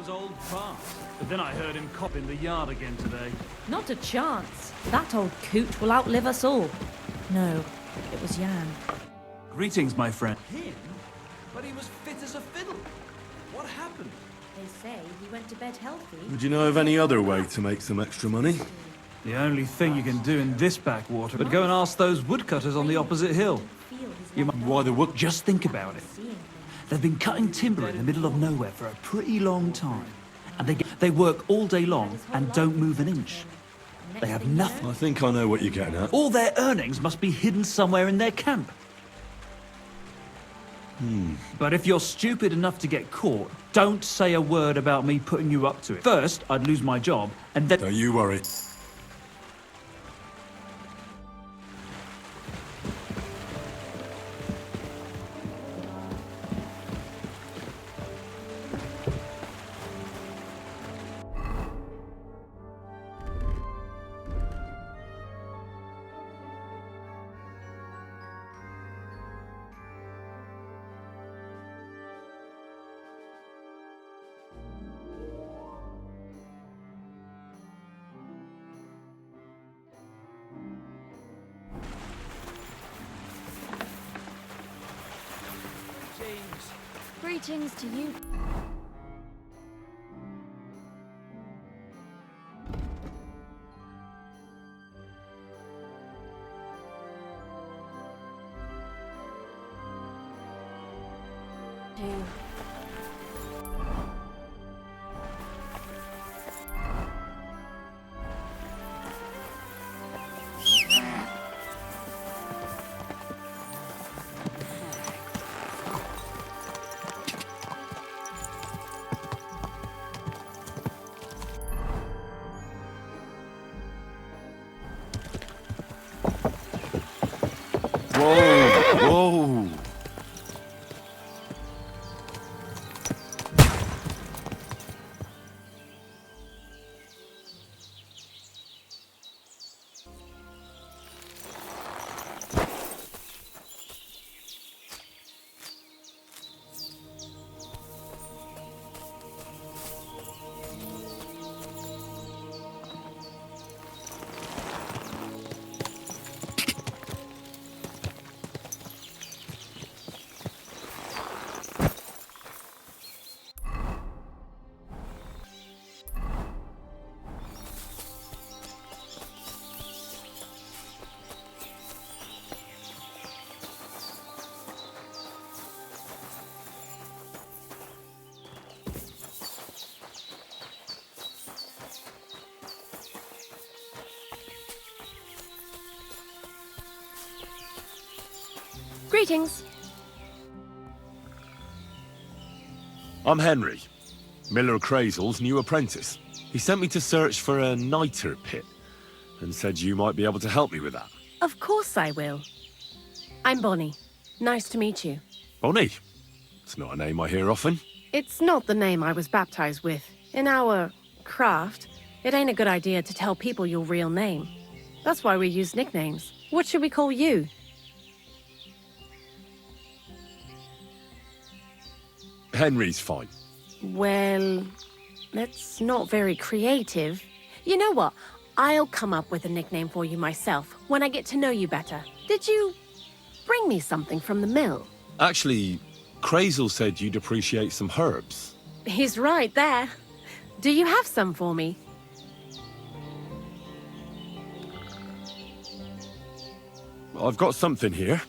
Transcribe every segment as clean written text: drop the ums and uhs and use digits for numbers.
was old Bart, but then I heard him cop in the yard again today. Not a chance. That old coot will outlive us all. No, it was Jan. Greetings, my friend. Him? But he was fit as a fiddle. What happened? They say he went to bed healthy. Would you know of any other way to make some extra money? The only thing you can do in this backwater, but go and ask those woodcutters on the opposite hill. Why the wood? Just think about it. They've been cutting timber in the middle of nowhere for a pretty long time. And they work all day long and don't move an inch. They have nothing. I think I know what you're getting at. All their earnings must be hidden somewhere in their camp. But if you're stupid enough to get caught, don't say a word about me putting you up to it. First, I'd lose my job, and then... Don't you worry. Greetings to you. Whoa! Greetings. I'm Henry, Miller Crazel's new apprentice. He sent me to search for a niter pit and said you might be able to help me with that. Of course I will. I'm Bonnie. Nice to meet you. Bonnie? It's not a name I hear often. It's not the name I was baptized with. In our craft, it ain't a good idea to tell people your real name. That's why we use nicknames. What should we call you? Henry's fine. Well, that's not very creative. You know what? I'll come up with a nickname for you myself when I get to know you better. Did you bring me something from the mill? Actually, Crazel said you'd appreciate some herbs. He's right there. Do you have some for me? I've got something here.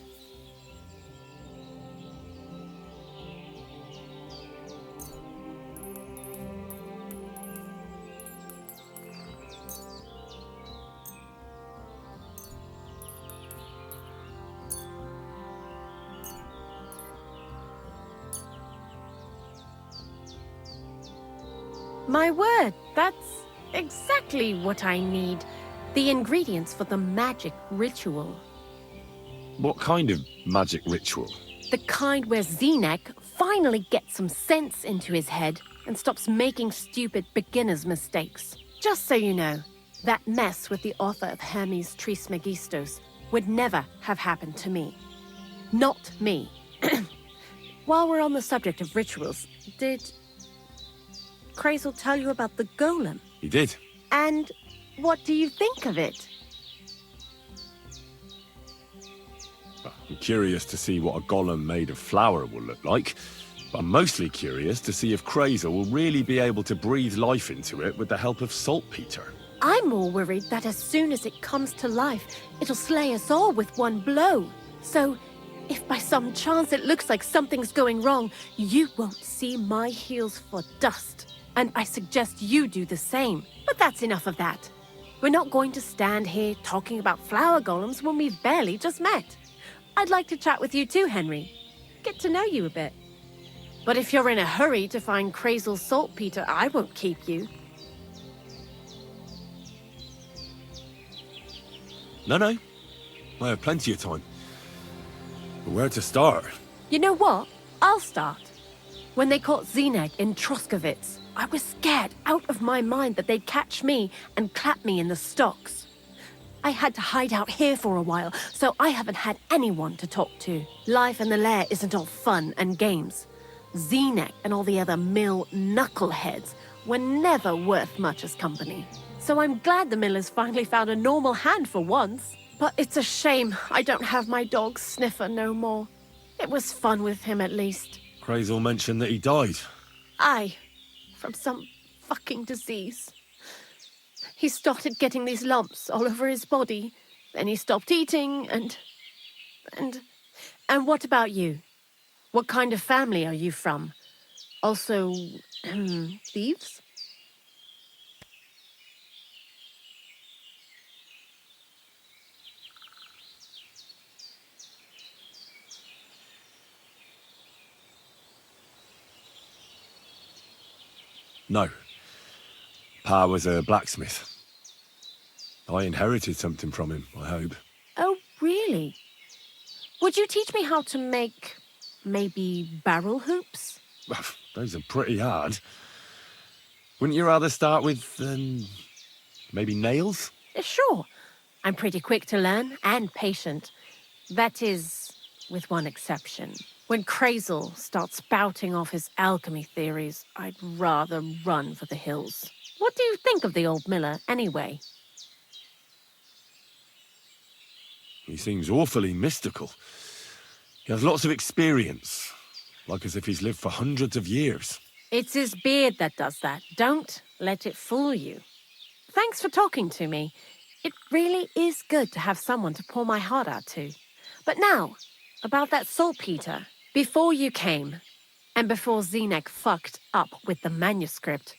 My word, that's exactly what I need. The ingredients for the magic ritual. What kind of magic ritual? The kind where Zenek finally gets some sense into his head and stops making stupid beginner's mistakes. Just so you know, that mess with the author of Hermes Trismegistos would never have happened to me. Not me. While we're on the subject of rituals, did Crazel tell you about the golem? He did. And what do you think of it? I'm curious to see what a golem made of flour will look like. But I'm mostly curious to see if Crazel will really be able to breathe life into it with the help of saltpeter. I'm more worried that as soon as it comes to life, it'll slay us all with one blow. So, if by some chance it looks like something's going wrong, you won't see my heels for dust. And I suggest you do the same. But that's enough of that. We're not going to stand here talking about flower golems when we've barely just met. I'd like to chat with you too, Henry. Get to know you a bit. But if you're in a hurry to find Crazel's saltpeter, I won't keep you. No. I have plenty of time. But where to start? You know what? I'll start. When they caught Zineg in Troskovitz, I was scared out of my mind that they'd catch me and clap me in the stocks. I had to hide out here for a while, so I haven't had anyone to talk to. Life in the lair isn't all fun and games. Zineg and all the other mill knuckleheads were never worth much as company. So I'm glad the millers finally found a normal hand for once. But it's a shame I don't have my dog Sniffer no more. It was fun with him at least. Crazel mentioned that he died. Aye, from some fucking disease. He started getting these lumps all over his body. Then he stopped eating and what about you? What kind of family are you from? Also, thieves? No. Pa was a blacksmith. I inherited something from him, I hope. Oh, really? Would you teach me how to make, maybe, barrel hoops? Those are pretty hard. Wouldn't you rather start with, maybe nails? Sure. I'm pretty quick to learn and patient. That is, with one exception. When Crazel starts spouting off his alchemy theories, I'd rather run for the hills. What do you think of the old miller, anyway? He seems awfully mystical. He has lots of experience, like as if he's lived for hundreds of years. It's his beard that does that. Don't let it fool you. Thanks for talking to me. It really is good to have someone to pour my heart out to. But now, about that saltpeter. Before you came, and before Zineg fucked up with the manuscript,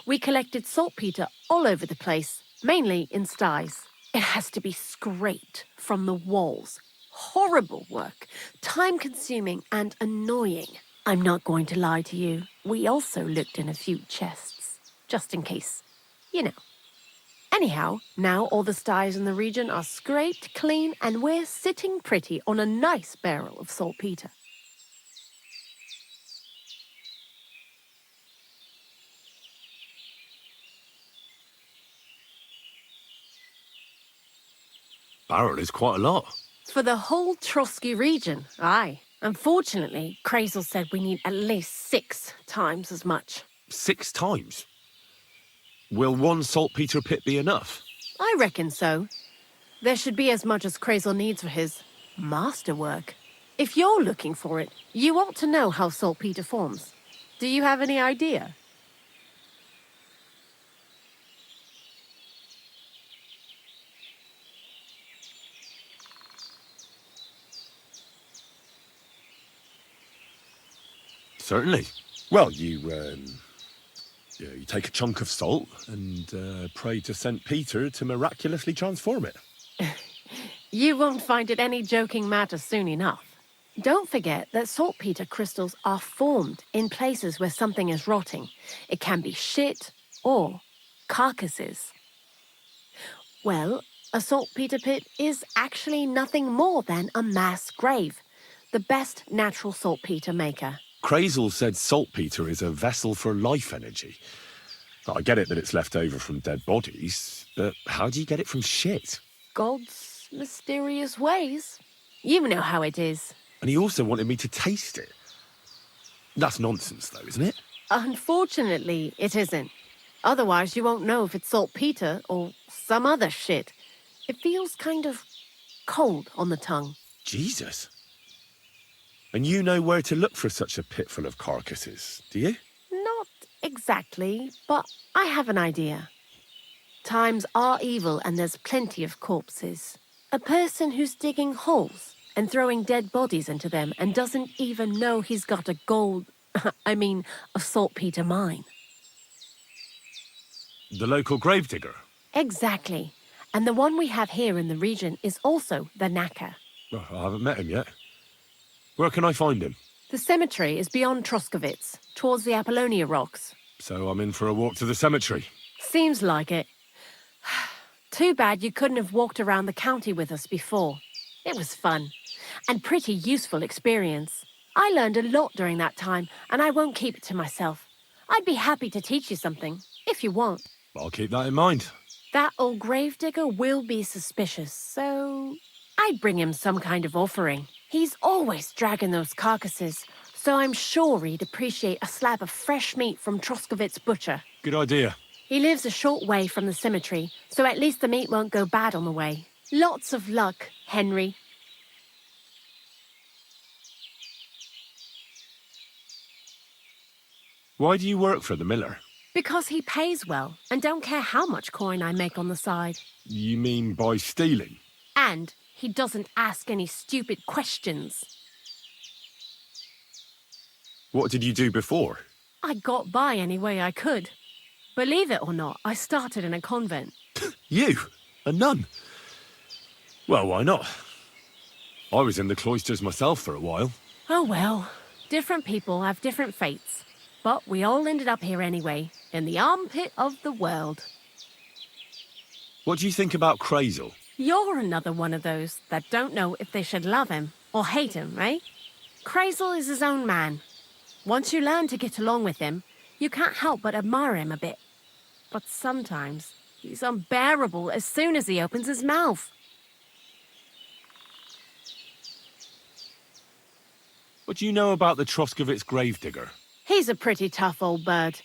we collected saltpeter all over the place, mainly in sties. It has to be scraped from the walls. Horrible work, time-consuming and annoying. I'm not going to lie to you. We also looked in a few chests, just in case. You know. Anyhow, now all the sties in the region are scraped clean and we're sitting pretty on a nice barrel of saltpeter. Barrel is quite a lot. For the whole Trotsky region, aye. Unfortunately, Crazel said we need at least 6 times as much. 6 times? Will one saltpeter pit be enough? I reckon so. There should be as much as Crazel needs for his masterwork. If you're looking for it, you ought to know how saltpeter forms. Do you have any idea? Certainly. Well, you take a chunk of salt and pray to St. Peter to miraculously transform it. You won't find it any joking matter soon enough. Don't forget that saltpeter crystals are formed in places where something is rotting. It can be shit or carcasses. Well, a saltpeter pit is actually nothing more than a mass grave, the best natural saltpeter maker. Crazel said saltpeter is a vessel for life energy. I get it that it's left over from dead bodies, but how do you get it from shit? God's mysterious ways. You know how it is. And he also wanted me to taste it. That's nonsense, though, isn't it? Unfortunately, it isn't. Otherwise, you won't know if it's saltpeter or some other shit. It feels kind of cold on the tongue. Jesus. And you know where to look for such a pit full of carcasses, do you? Not exactly, but I have an idea. Times are evil and there's plenty of corpses. A person who's digging holes and throwing dead bodies into them and doesn't even know he's got a a saltpeter mine. The local gravedigger? Exactly. And the one we have here in the region is also the knacker. Well, I haven't met him yet. Where can I find him? The cemetery is beyond Troskovitz, towards the Apollonia rocks. So I'm in for a walk to the cemetery. Seems like it. Too bad you couldn't have walked around the county with us before. It was fun, and pretty useful experience. I learned a lot during that time, and I won't keep it to myself. I'd be happy to teach you something, if you want. I'll keep that in mind. That old gravedigger will be suspicious, so I'd bring him some kind of offering. He's always dragging those carcasses, so I'm sure he'd appreciate a slab of fresh meat from Troskovitz butcher. Good idea. He lives a short way from the cemetery, so at least the meat won't go bad on the way. Lots of luck, Henry. Why do you work for the miller? Because he pays well, and don't care how much coin I make on the side. You mean by stealing? And he doesn't ask any stupid questions. What did you do before? I got by any way I could. Believe it or not, I started in a convent. You? A nun? Well, why not? I was in the cloisters myself for a while. Oh well, different people have different fates. But we all ended up here anyway, in the armpit of the world. What do you think about Crazel? You're another one of those that don't know if they should love him or hate him, right? Crazel is his own man. Once you learn to get along with him, you can't help but admire him a bit. But sometimes he's unbearable as soon as he opens his mouth. What do you know about the Troskovitz gravedigger? He's a pretty tough old bird.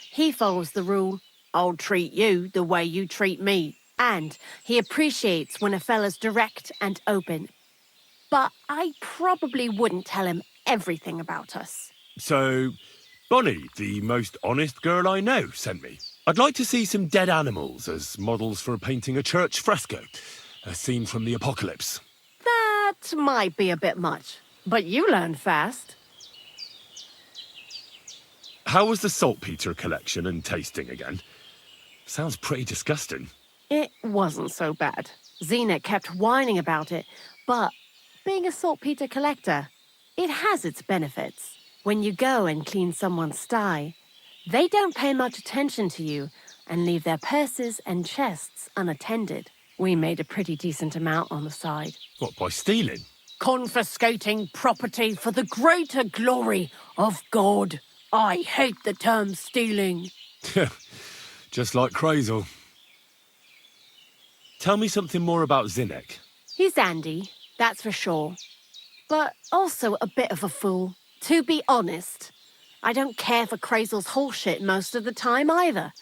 He follows the rule, I'll treat you the way you treat me. And he appreciates when a fella's direct and open. But I probably wouldn't tell him everything about us. So, Bonnie, the most honest girl I know, sent me. I'd like to see some dead animals as models for painting a church fresco. A scene from the apocalypse. That might be a bit much, but you learn fast. How was the saltpeter collection and tasting again? Sounds pretty disgusting. It wasn't so bad. Zenek kept whining about it, but being a saltpeter collector, it has its benefits. When you go and clean someone's sty, they don't pay much attention to you and leave their purses and chests unattended. We made a pretty decent amount on the side. What, by stealing? Confiscating property for the greater glory of God. I hate the term stealing. Just like Crazel. Tell me something more about Zinek. He's Andy, that's for sure. But also a bit of a fool. To be honest, I don't care for Crazel's horseshit most of the time either.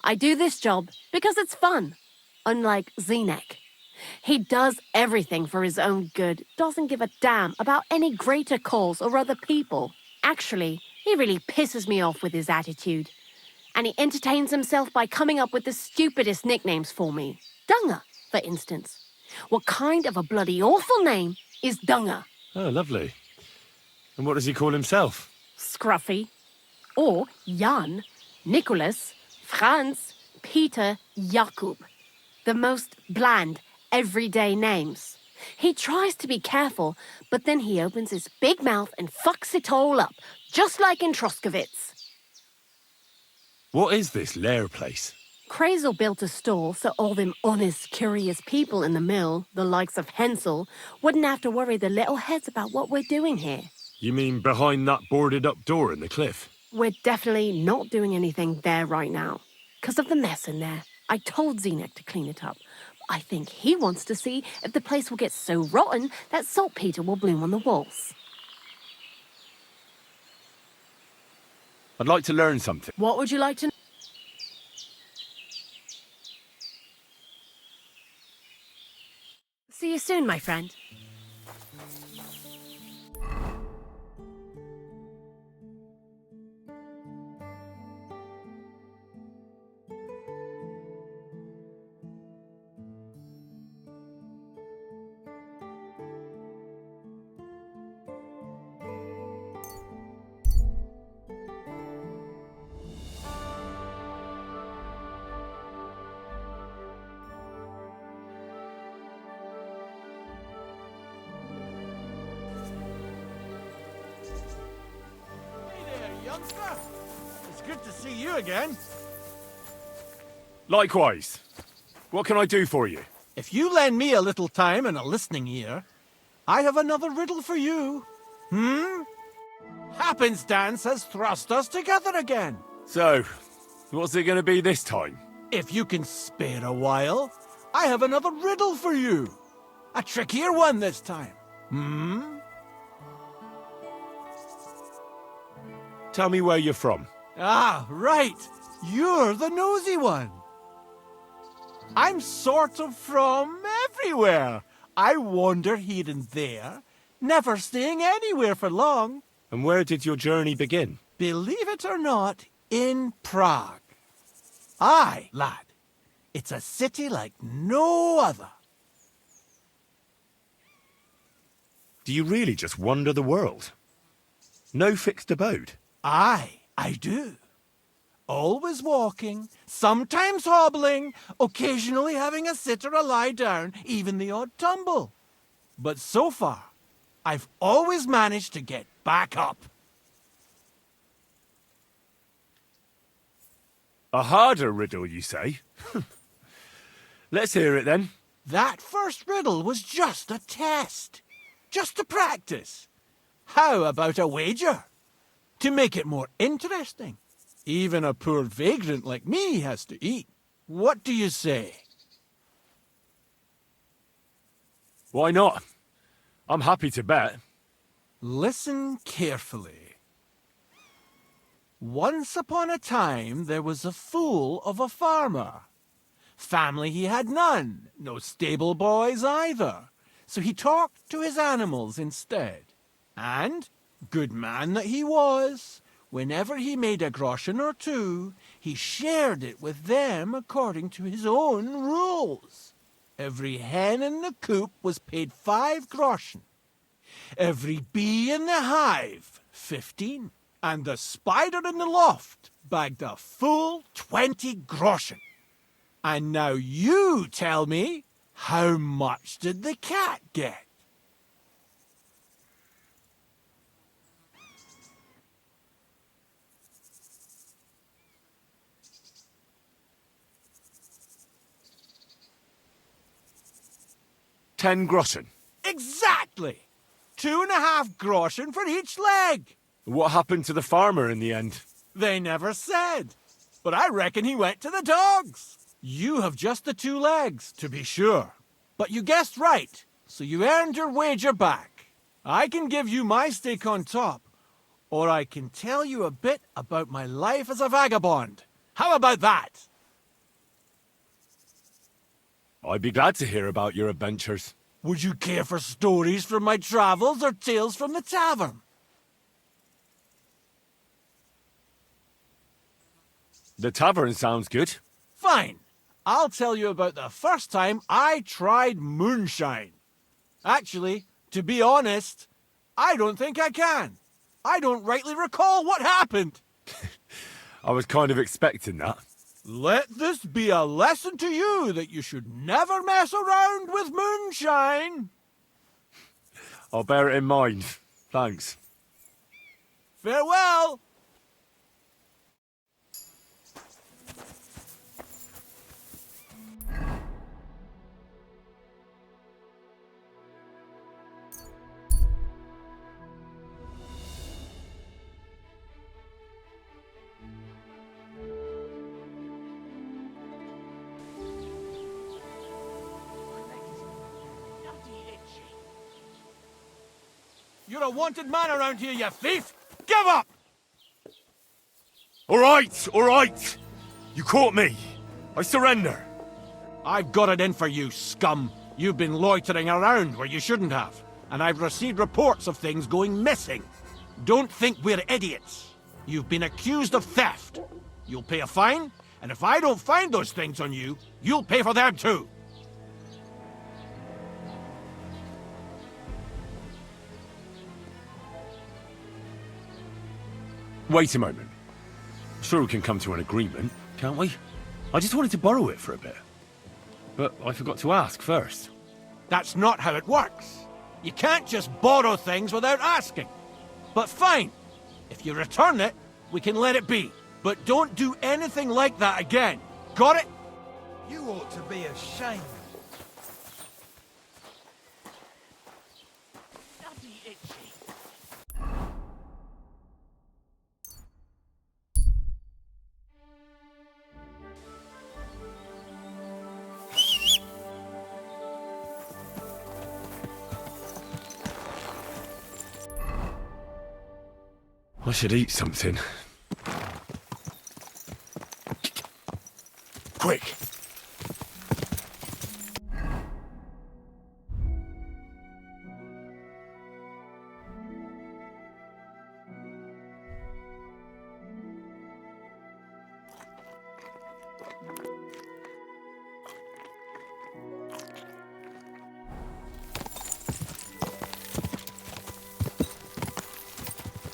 I do this job because it's fun, unlike Zenek. He does everything for his own good, doesn't give a damn about any greater cause or other people. Actually, he really pisses me off with his attitude. And he entertains himself by coming up with the stupidest nicknames for me. Dunga, for instance. What kind of a bloody awful name is Dunga? Oh, lovely. And what does he call himself? Scruffy. Or Jan, Nicholas, Franz, Peter, Jakub. The most bland, everyday names. He tries to be careful, but then he opens his big mouth and fucks it all up, just like in Troskovitz. What is this lair place? Crazel built a store so all them honest, curious people in the mill, the likes of Hensel, wouldn't have to worry their little heads about what we're doing here. You mean behind that boarded-up door in the cliff? We're definitely not doing anything there right now, because of the mess in there. I told Zenek to clean it up. I think he wants to see if the place will get so rotten that saltpeter will bloom on the walls. I'd like to learn something. What would you like to know? See you soon, my friend. Youngster, it's good to see you again. Likewise. What can I do for you? If you lend me a little time and a listening ear, I have another riddle for you. Happenstance has thrust us together again. So, what's it going to be this time? If you can spare a while, I have another riddle for you. A trickier one this time. Tell me where you're from. Ah, right. You're the nosy one. I'm sort of from everywhere. I wander here and there, never staying anywhere for long. And where did your journey begin? Believe it or not, in Prague. Aye, lad. It's a city like no other. Do you really just wander the world? No fixed abode? Aye, I do. Always walking, sometimes hobbling, occasionally having a sit or a lie down, even the odd tumble. But so far, I've always managed to get back up. A harder riddle, you say? Let's hear it then. That first riddle was just a test. Just to practice. How about a wager? To make it more interesting. Even a poor vagrant like me has to eat. What do you say? Why not? I'm happy to bet. Listen carefully. Once upon a time, there was a fool of a farmer. Family he had none, no stable boys either. So he talked to his animals instead. And, good man that he was, whenever he made a groschen or two, he shared it with them according to his own rules. Every hen in the coop was paid 5 groschen. Every bee in the hive, 15. And the spider in the loft bagged a full 20 groschen. And now you tell me, how much did the cat get? $10 Exactly! 2.5 groschen for each leg. What happened to the farmer in the end? They never said. But I reckon he went to the dogs. You have just the 2 legs, to be sure. But you guessed right, so you earned your wager back. I can give you my stake on top, or I can tell you a bit about my life as a vagabond. How about that? I'd be glad to hear about your adventures. Would you care for stories from my travels or tales from the tavern? The tavern sounds good. Fine. I'll tell you about the first time I tried moonshine. Actually, to be honest, I don't think I can. I don't rightly recall what happened. I was kind of expecting that. Let this be a lesson to you that you should never mess around with moonshine. I'll bear it in mind. Thanks. Farewell. You're a wanted man around here, you thief! Give up! All right! You caught me. I surrender. I've got it in for you, scum. You've been loitering around where you shouldn't have, and I've received reports of things going missing. Don't think we're idiots. You've been accused of theft. You'll pay a fine, and if I don't find those things on you, you'll pay for them too. Wait a moment. Sure we can come to an agreement, can't we? I just wanted to borrow it for a bit. But I forgot to ask first. That's not how it works. You can't just borrow things without asking. But fine. If you return it, we can let it be. But don't do anything like that again. Got it? You ought to be ashamed. Bloody itchy. I should eat something. Quick!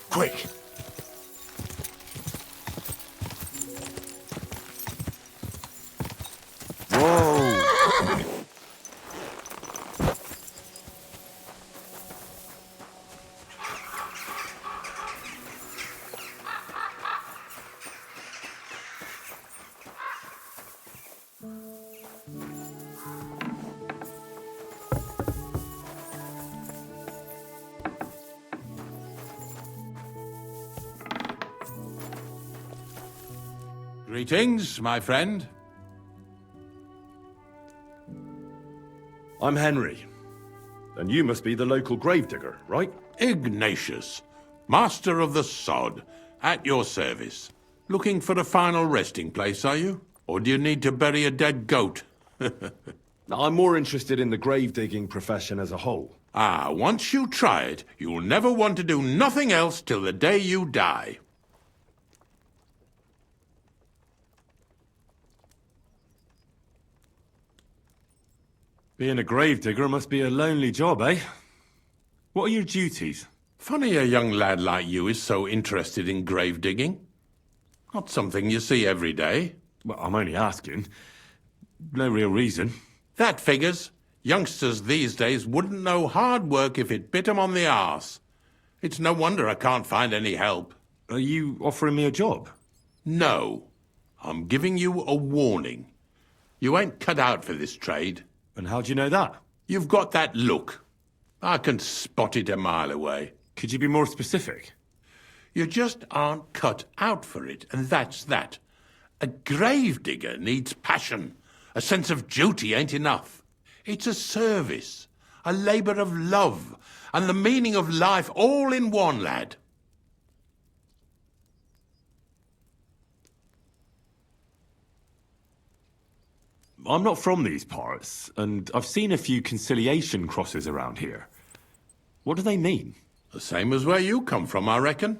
Quick! Greetings, my friend. I'm Henry. And you must be the local gravedigger, right? Ignatius, master of the sod, at your service. Looking for a final resting place, are you? Or do you need to bury a dead goat? I'm more interested in the grave-digging profession as a whole. Ah, once you try it, you'll never want to do nothing else till the day you die. Being a gravedigger must be a lonely job, eh? What are your duties? Funny a young lad like you is so interested in grave digging. Not something you see every day. Well, I'm only asking. No real reason. That figures. Youngsters these days wouldn't know hard work if it bit 'em on the arse. It's no wonder I can't find any help. Are you offering me a job? No. I'm giving you a warning. You ain't cut out for this trade. And how do you know that? You've got that look. I can spot it a mile away. Could you be more specific? You just aren't cut out for it, and that's that. A gravedigger needs passion. A sense of duty ain't enough. It's a service, a labour of love, and the meaning of life all in one, lad. I'm not from these parts, and I've seen a few conciliation crosses around here. What do they mean? The same as where you come from, I reckon.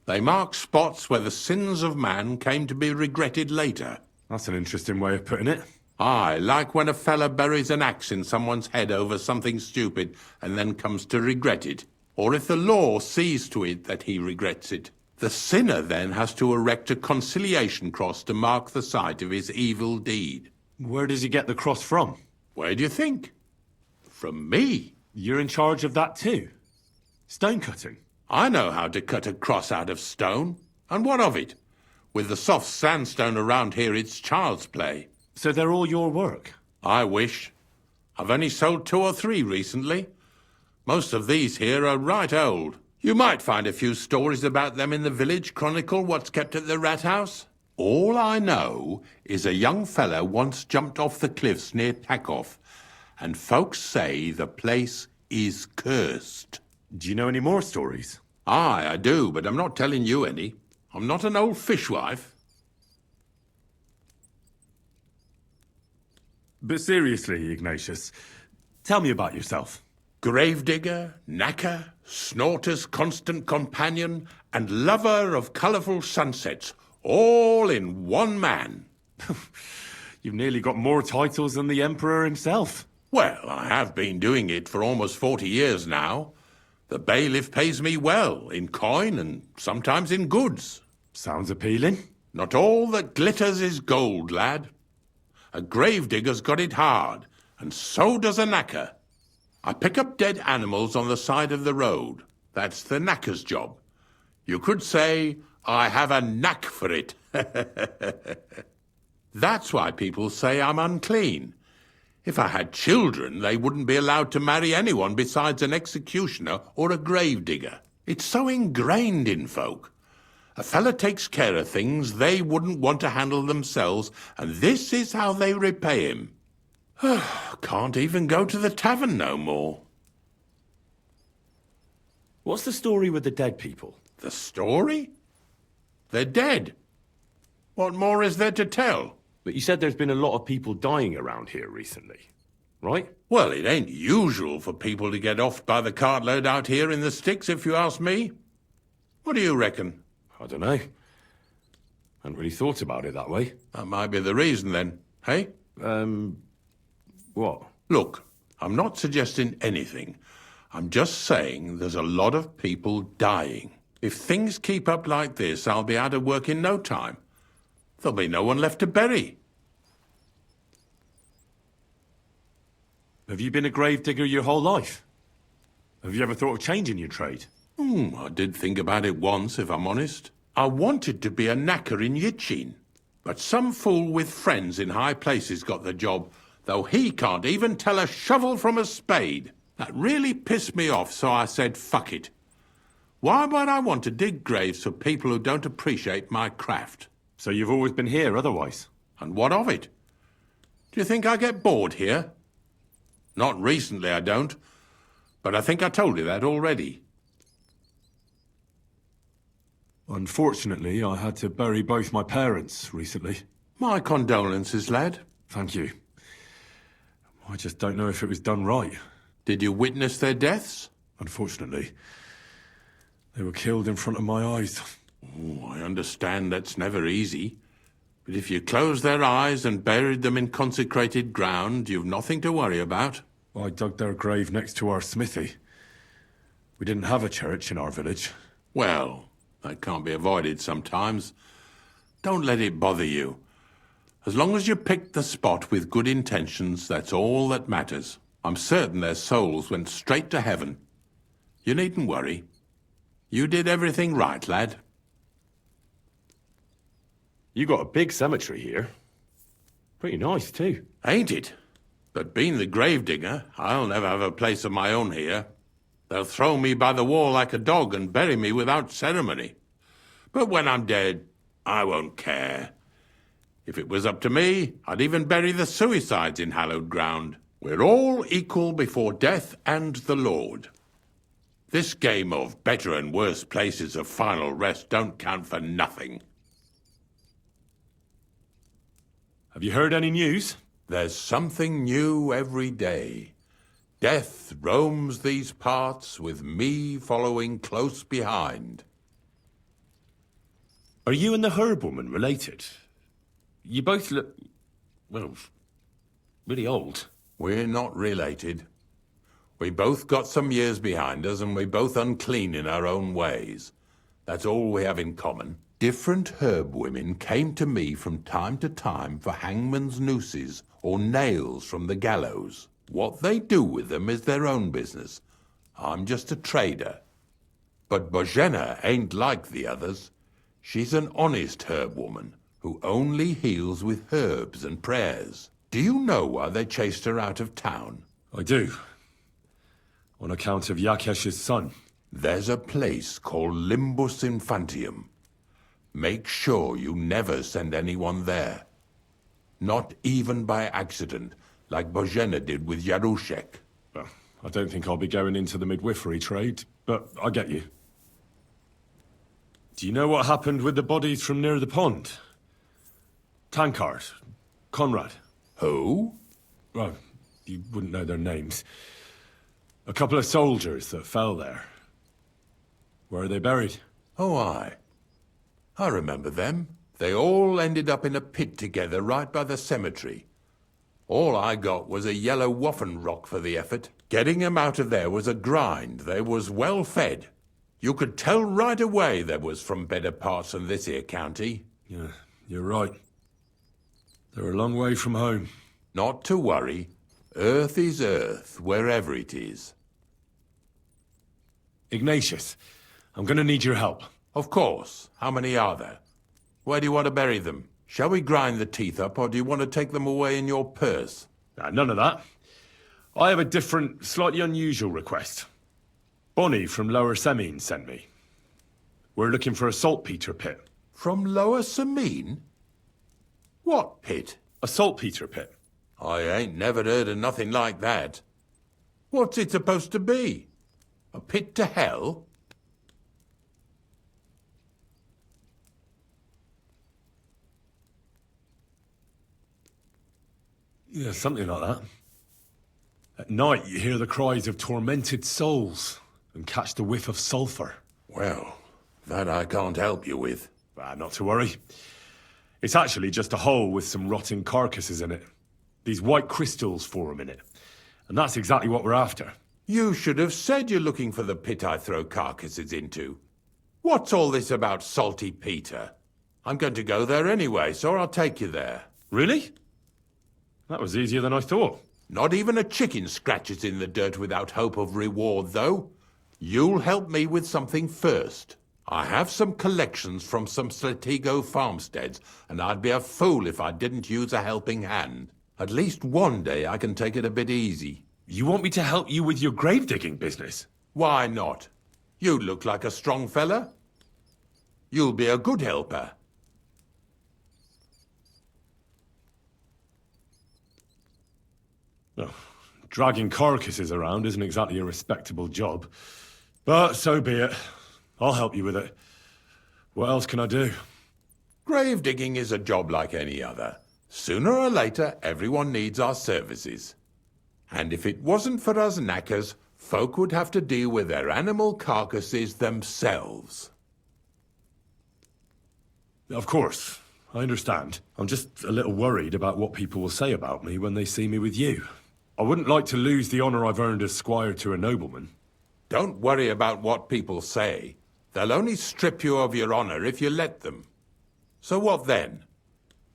They mark spots where the sins of man came to be regretted later. That's an interesting way of putting it. Aye, like when a fella buries an axe in someone's head over something stupid and then comes to regret it. Or if the law sees to it that he regrets it. The sinner then has to erect a conciliation cross to mark the site of his evil deed. Where does he get the cross from? Where do you think? From me. You're in charge of that too? Stone cutting? I know how to cut a cross out of stone. And what of it? With the soft sandstone around here, it's child's play. So they're all your work? I wish. I've only sold 2 or 3 recently. Most of these here are right old. You might find a few stories about them in the village chronicle what's kept at the rat house. All I know is a young fella once jumped off the cliffs near Takoff, and folks say the place is cursed. Do you know any more stories? Aye, I do, but I'm not telling you any. I'm not an old fishwife. But seriously, Ignatius, tell me about yourself. Gravedigger, knacker, snorter's constant companion, and lover of colourful sunsets, all in one man. You've nearly got more titles than the Emperor himself. Well, I have been doing it for almost 40 years now. The bailiff pays me well, in coin and sometimes in goods. Sounds appealing. Not all that glitters is gold, lad. A gravedigger's got it hard, and so does a knacker. I pick up dead animals on the side of the road. That's the knacker's job. You could say I have a knack for it. That's why people say I'm unclean. If I had children, they wouldn't be allowed to marry anyone besides an executioner or a gravedigger. It's so ingrained in folk. A fella takes care of things they wouldn't want to handle themselves, and this is how they repay him. Can't even go to the tavern no more. What's the story with the dead people? The story? They're dead. What more is there to tell? But you said there's been a lot of people dying around here recently, right? Well, it ain't usual for people to get offed by the cartload out here in the sticks, if you ask me. What do you reckon? I don't know. Hadn't really thought about it that way. That might be the reason, then, hey? What? Look, I'm not suggesting anything. I'm just saying there's a lot of people dying. If things keep up like this, I'll be out of work in no time. There'll be no one left to bury. Have you been a gravedigger your whole life? Have you ever thought of changing your trade? I did think about it once, if I'm honest. I wanted to be a knacker in Yitchin, but some fool with friends in high places got the job, though he can't even tell a shovel from a spade. That really pissed me off, so I said, fuck it. Why would I want to dig graves for people who don't appreciate my craft? So you've always been here otherwise? And what of it? Do you think I get bored here? Not recently, I don't. But I think I told you that already. Unfortunately, I had to bury both my parents recently. My condolences, lad. Thank you. I just don't know if it was done right. Did you witness their deaths? Unfortunately, they were killed in front of my eyes. Oh, I understand that's never easy. But if you closed their eyes and buried them in consecrated ground, you've nothing to worry about. I dug their grave next to our smithy. We didn't have a church in our village. Well, that can't be avoided sometimes. Don't let it bother you. As long as you picked the spot with good intentions, that's all that matters. I'm certain their souls went straight to heaven. You needn't worry. You did everything right, lad. You got a big cemetery here. Pretty nice, too. Ain't it? But being the gravedigger, I'll never have a place of my own here. They'll throw me by the wall like a dog and bury me without ceremony. But when I'm dead, I won't care. If it was up to me, I'd even bury the suicides in hallowed ground. We're all equal before death and the Lord. This game of better and worse places of final rest don't count for nothing. Have you heard any news? There's something new every day. Death roams these parts with me following close behind. Are you and the herb woman related? You both look, well, really old. We're not related. We both got some years behind us, and we're both unclean in our own ways. That's all we have in common. Different herb women came to me from time to time for hangman's nooses or nails from the gallows. What they do with them is their own business. I'm just a trader. But Bozhena ain't like the others. She's an honest herb woman who only heals with herbs and prayers. Do you know why they chased her out of town? I do. On account of Yakesh's son. There's a place called Limbus Infantium. Make sure you never send anyone there. Not even by accident, like Bozhena did with Yarushek. Well, I don't think I'll be going into the midwifery trade, but I get you. Do you know what happened with the bodies from near the pond? Tankard, Conrad. Who? Well, you wouldn't know their names. A couple of soldiers that fell there. Where are they buried? Oh, I remember them. They all ended up in a pit together right by the cemetery. All I got was a yellow waffen rock for the effort. Getting them out of there was a grind. They was well fed. You could tell right away they was from better parts than this here county. Yeah, you're right. They're a long way from home. Not to worry. Earth is earth, wherever it is. Ignatius, I'm gonna need your help. Of course. How many are there? Where do you want to bury them? Shall we grind the teeth up, or do you want to take them away in your purse? None of that. I have a different, slightly unusual request. Bonnie from Lower Semine sent me. We're looking for a saltpeter pit. From Lower Semine? What pit? A saltpeter pit. I ain't never heard of nothing like that. What's it supposed to be? A pit to hell? Yeah, something like that. At night, you hear the cries of tormented souls and catch the whiff of sulphur. Well, that I can't help you with. Not to worry. It's actually just a hole with some rotting carcasses in it. These white crystals form in it. And that's exactly what we're after. You should have said you're looking for the pit I throw carcasses into. What's all this about Salty Peter? I'm going to go there anyway, so I'll take you there. Really? That was easier than I thought. Not even a chicken scratches in the dirt without hope of reward, though. You'll help me with something first. I have some collections from some Slatigo farmsteads, and I'd be a fool if I didn't use a helping hand. At least one day I can take it a bit easy. You want me to help you with your grave digging business? Why not? You look like a strong fella. You'll be a good helper. Oh, dragging carcasses around isn't exactly a respectable job. But so be it. I'll help you with it. What else can I do? Grave digging is a job like any other. Sooner or later, everyone needs our services. And if it wasn't for us knackers, folk would have to deal with their animal carcasses themselves. Of course, I understand. I'm just a little worried about what people will say about me when they see me with you. I wouldn't like to lose the honor I've earned as squire to a nobleman. Don't worry about what people say. They'll only strip you of your honor if you let them. So what then?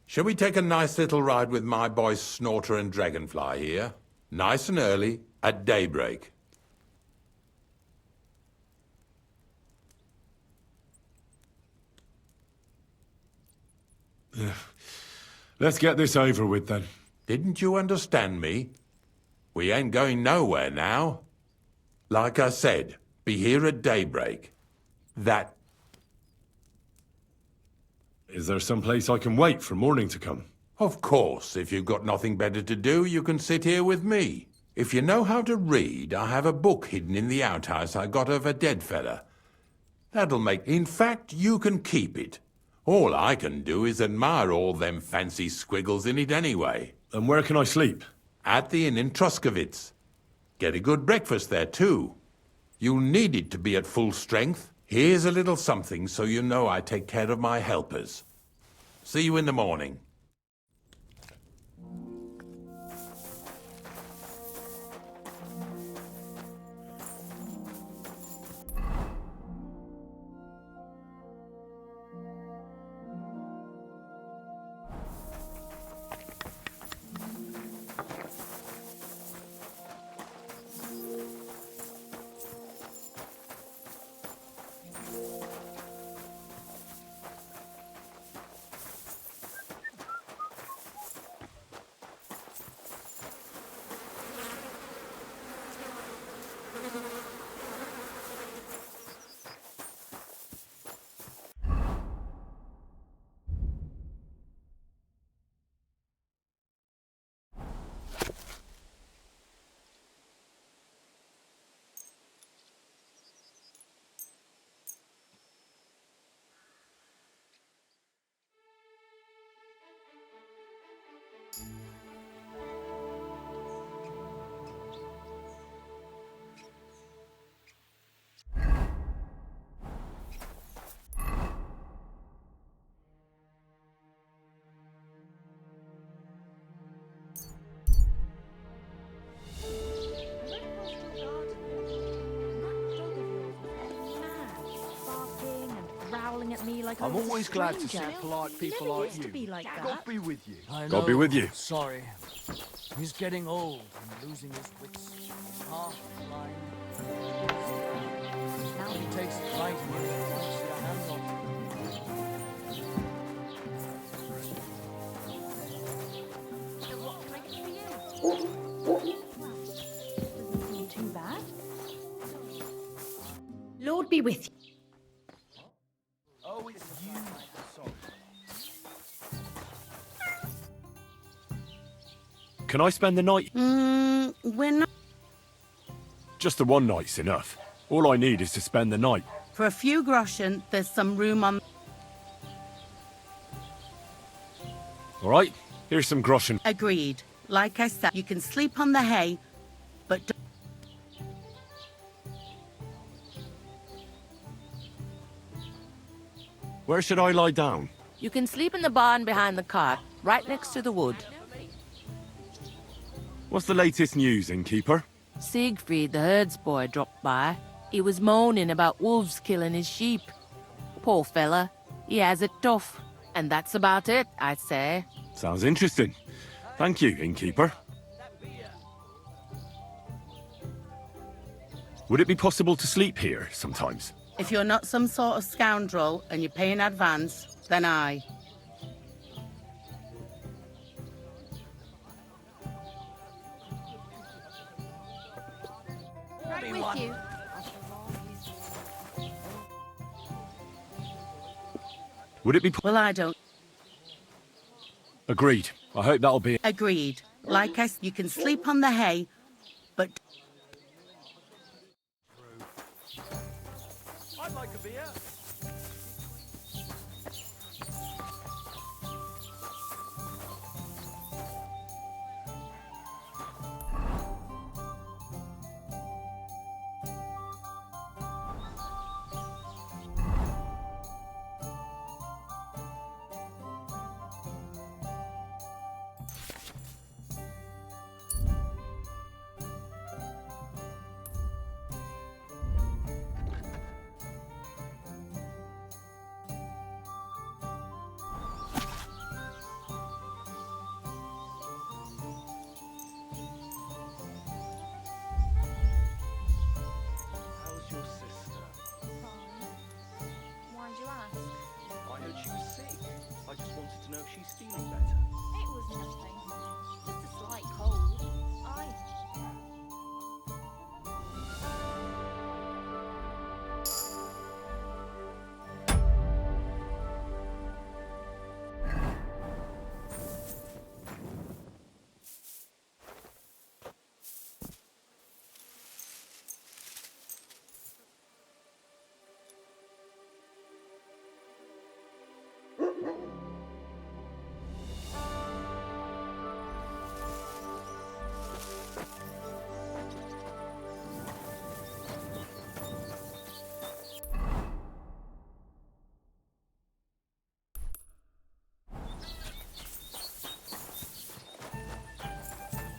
Shall we take a nice little ride with my boys Snorter and Dragonfly here? Nice and early, at daybreak. Let's get this over with then. Didn't you understand me? We ain't going nowhere now. Like I said, be here at daybreak. That... Is there some place I can wait for morning to come? Of course, if you've got nothing better to do, you can sit here with me. If you know how to read, I have a book hidden in the outhouse I got of a dead fella. That'll make... In fact, you can keep it. All I can do is admire all them fancy squiggles in it anyway. And where can I sleep? At the inn in Truskowitz. Get a good breakfast there, too. You'll need it to be at full strength. Here's a little something so you know I take care of my helpers. See you in the morning. I'm always glad to see Stranger. polite He people never like used to you. be like God that. be with you. I God be know, with you. Sorry. He's getting old and losing his wits. Half blind. Now he takes pride in you and wants your hand on. Doesn't seem too bad. Lord be with you. Oh, it's you. Sorry. Can I spend the night? We're not. Just the one night's enough. All I need is to spend the night. For a few groschen, there's some room on. All right? Here's some groschen. Agreed. Like I said, you can sleep on the hay, but don't. Where should I lie down? You can sleep in the barn behind the cart, right next to the wood. What's the latest news, innkeeper? Siegfried, the herds boy, dropped by. He was moaning about wolves killing his sheep. Poor fella, he has it tough. And that's about it, I'd say. Sounds interesting. Thank you, innkeeper. Would it be possible to sleep here sometimes? If you're not some sort of scoundrel and you pay in advance, then I. Right with you. Would it be Well, I don't. Agreed. I hope that'll be... Agreed. Like I said, you can sleep on the hay, but. I'd like a beer. How's your sister? Why'd you ask? I heard she was sick. I just wanted to know if she's feeling better. It was nothing. Just a slight cold. I.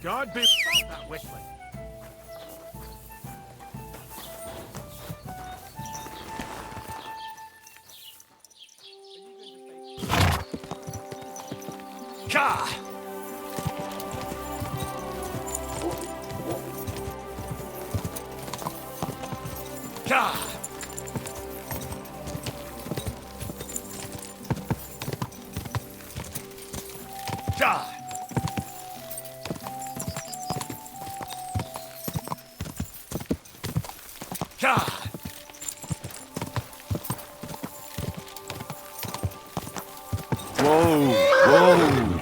God be. Stop that whistling. Ka! Ka! Ka! Ka! Whoa! Whoa!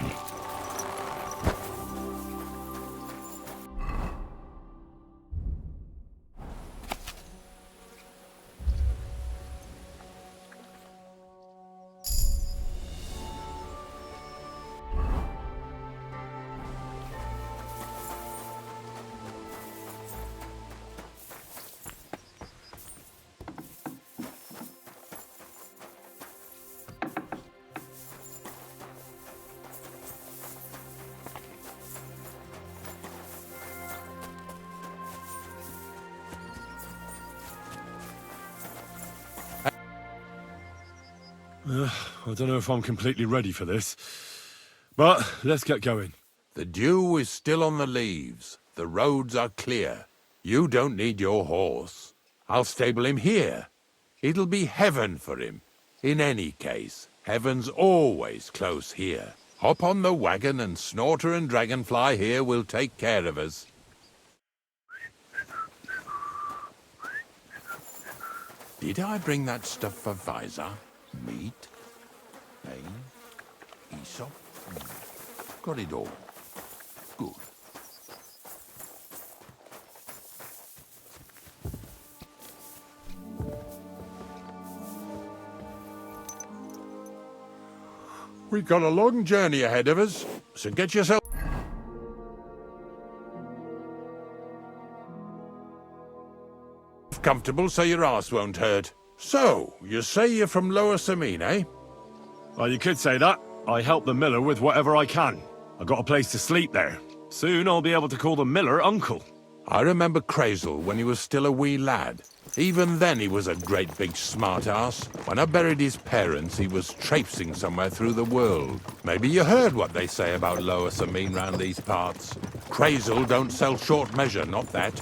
I don't know if I'm completely ready for this. But let's get going. The dew is still on the leaves. The roads are clear. You don't need your horse. I'll stable him here. It'll be heaven for him. In any case, heaven's always close here. Hop on the wagon and Snorter and Dragonfly here will take care of us. Did I bring that stuff for Visor? Meat? Pain? Aesop? Got it all. Good. We've got a long journey ahead of us, so get yourself comfortable so your arse won't hurt. So, you say you're from Lower Samine, eh? Well, you could say that. I help the miller with whatever I can. I got a place to sleep there. Soon I'll be able to call the miller uncle. I remember Crazel when he was still a wee lad. Even then he was a great big smart-ass. When I buried his parents, he was traipsing somewhere through the world. Maybe you heard what they say about Lower Samine round these parts. Crazel don't sell short measure, not that.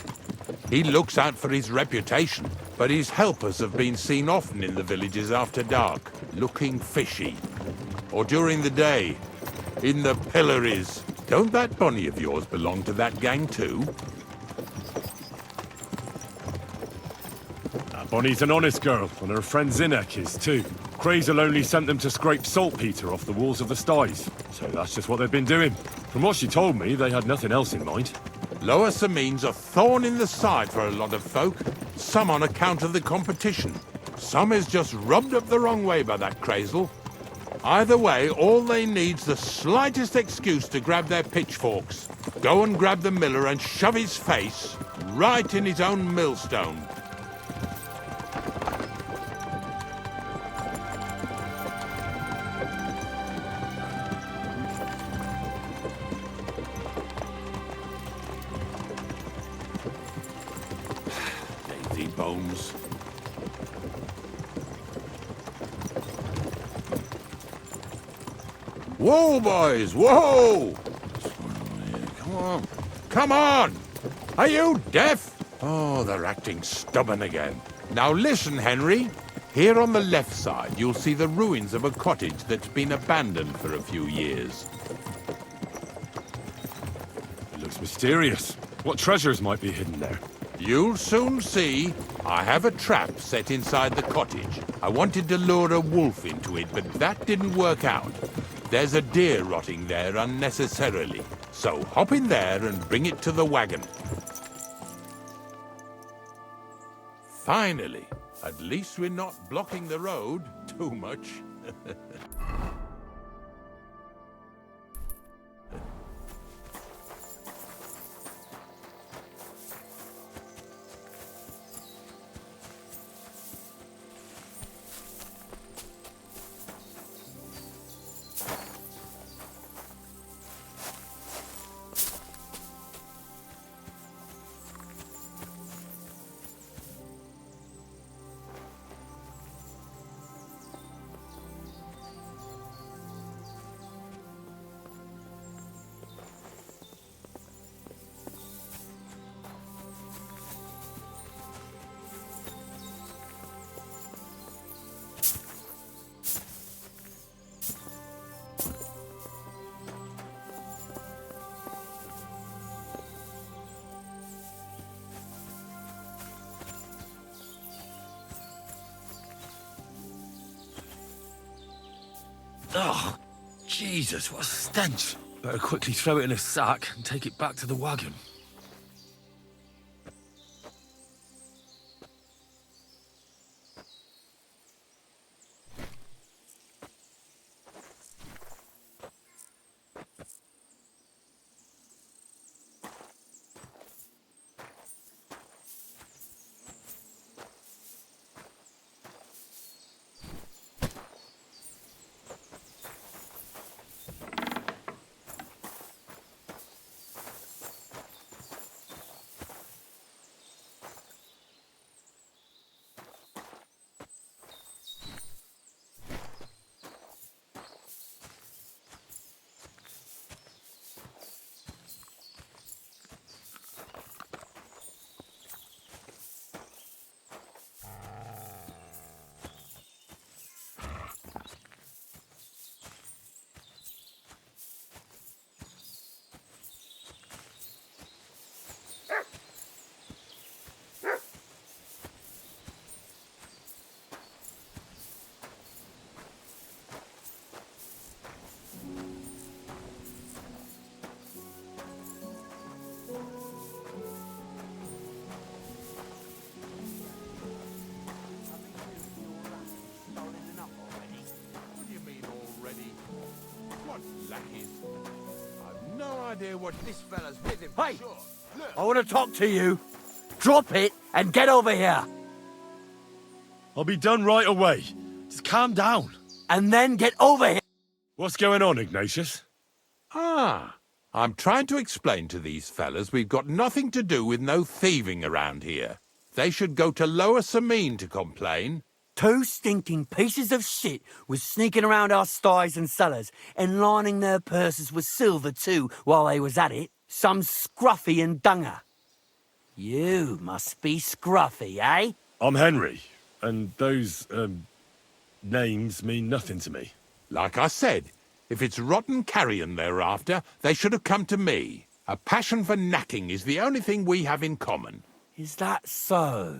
He looks out for his reputation, but his helpers have been seen often in the villages after dark, looking fishy. Or during the day, in the pillories. Don't that Bonnie of yours belong to that gang too? Bonnie's an honest girl, and her friend Zinek is too. Crazel only sent them to scrape saltpeter off the walls of the sties, so that's just what they've been doing. From what she told me, they had nothing else in mind. Lower Samine's a thorn in the side for a lot of folk, some on account of the competition. Some is just rubbed up the wrong way by that Crazel. Either way, all they need's the slightest excuse to grab their pitchforks. Go and grab the miller and shove his face right in his own millstone. Lazy bones. Whoa, boys, whoa! Come on, come on! Are you deaf? Oh, they're acting stubborn again. Now listen, Henry. Here on the left side, you'll see the ruins of a cottage that's been abandoned for a few years. It looks mysterious. What treasures might be hidden there? You'll soon see. I have a trap set inside the cottage. I wanted to lure a wolf into it, but that didn't work out. There's a deer rotting there unnecessarily. So hop in there and bring it to the wagon. Finally, at least we're not blocking the road too much. Oh, Jesus, what a stench. Better quickly throw it in a sack and take it back to the wagon. that is. I've no idea what this fella's with him. Hey! Sure. Look. I want to talk to you. Drop it and get over here. I'll be done right away. Just calm down. And then get over here. What's going on, Ignatius? I'm trying to explain to these fellas we've got nothing to do with no thieving around here. They should go to Lower Samine to complain. 2 stinking pieces of shit was sneaking around our sties and cellars and lining their purses with silver too while they was at it. Some scruffy and dunger. You must be scruffy, eh? I'm Henry, and those, names mean nothing to me. Like I said, if it's rotten carrion they're after, they should have come to me. A passion for knacking is the only thing we have in common. Is that so?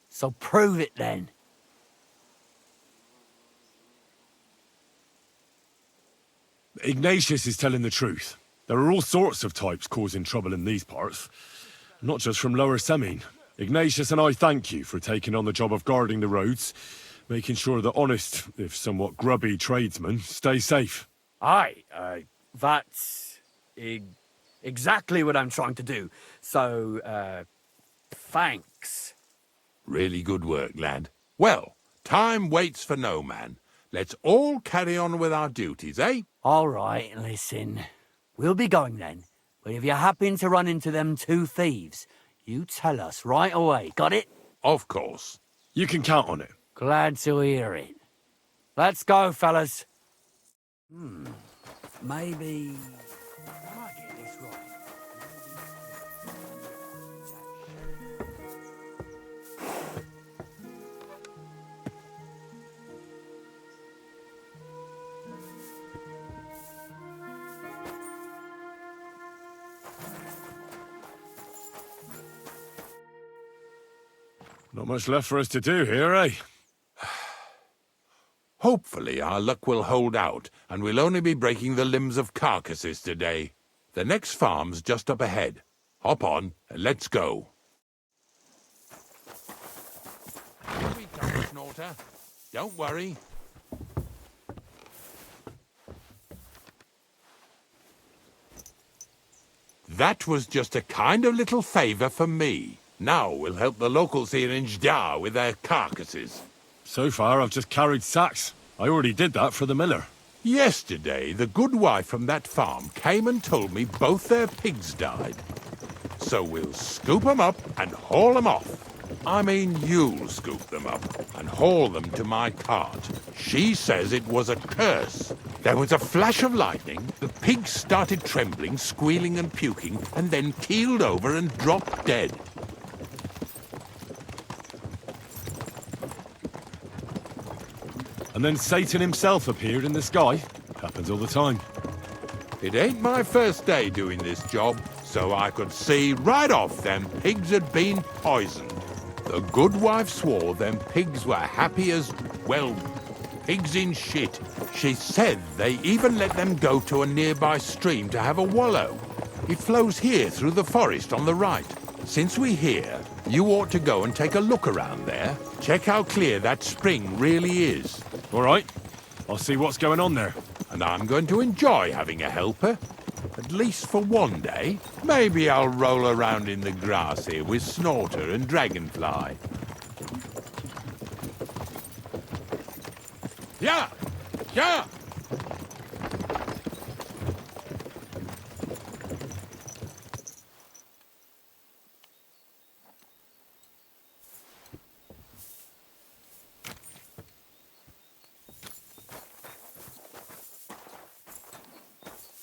So prove it then. Ignatius is telling the truth. There are all sorts of types causing trouble in these parts. Not just from Lower Samine. Ignatius and I thank you for taking on the job of guarding the roads, making sure that honest, if somewhat grubby tradesmen stay safe. Aye, that's exactly what I'm trying to do. So, thanks. Really good work, lad. Well, time waits for no man. Let's all carry on with our duties, eh? All right, listen. We'll be going then. But if you happen to run into them 2 thieves, you tell us right away. Got it? Of course. You can count on it. Glad to hear it. Let's go, fellas. Maybe... Can I get this right? Not much left for us to do here, eh? Hopefully our luck will hold out, and we'll only be breaking the limbs of carcasses today. The next farm's just up ahead. Hop on, and let's go. Here we come, Snorter. Don't worry. That was just a kind of little favour for me. Now we'll help the locals here in Jdar with their carcasses. So far, I've just carried sacks. I already did that for the miller. Yesterday, the good wife from that farm came and told me both their pigs died. So we'll scoop them up and haul them off. I mean, you'll scoop them up and haul them to my cart. She says it was a curse. There was a flash of lightning, the pigs started trembling, squealing and puking, and then keeled over and dropped dead. And then Satan himself appeared in the sky. Happens all the time. It ain't my first day doing this job, so I could see right off them pigs had been poisoned. The good wife swore them pigs were happy as, well, pigs in shit. She said they even let them go to a nearby stream to have a wallow. It flows here through the forest on the right. Since we're here, you ought to go and take a look around there. Check how clear that spring really is. All right. I'll see what's going on there. And I'm going to enjoy having a helper. At least for one day. Maybe I'll roll around in the grass here with Snorter and Dragonfly. Yeah! Yeah!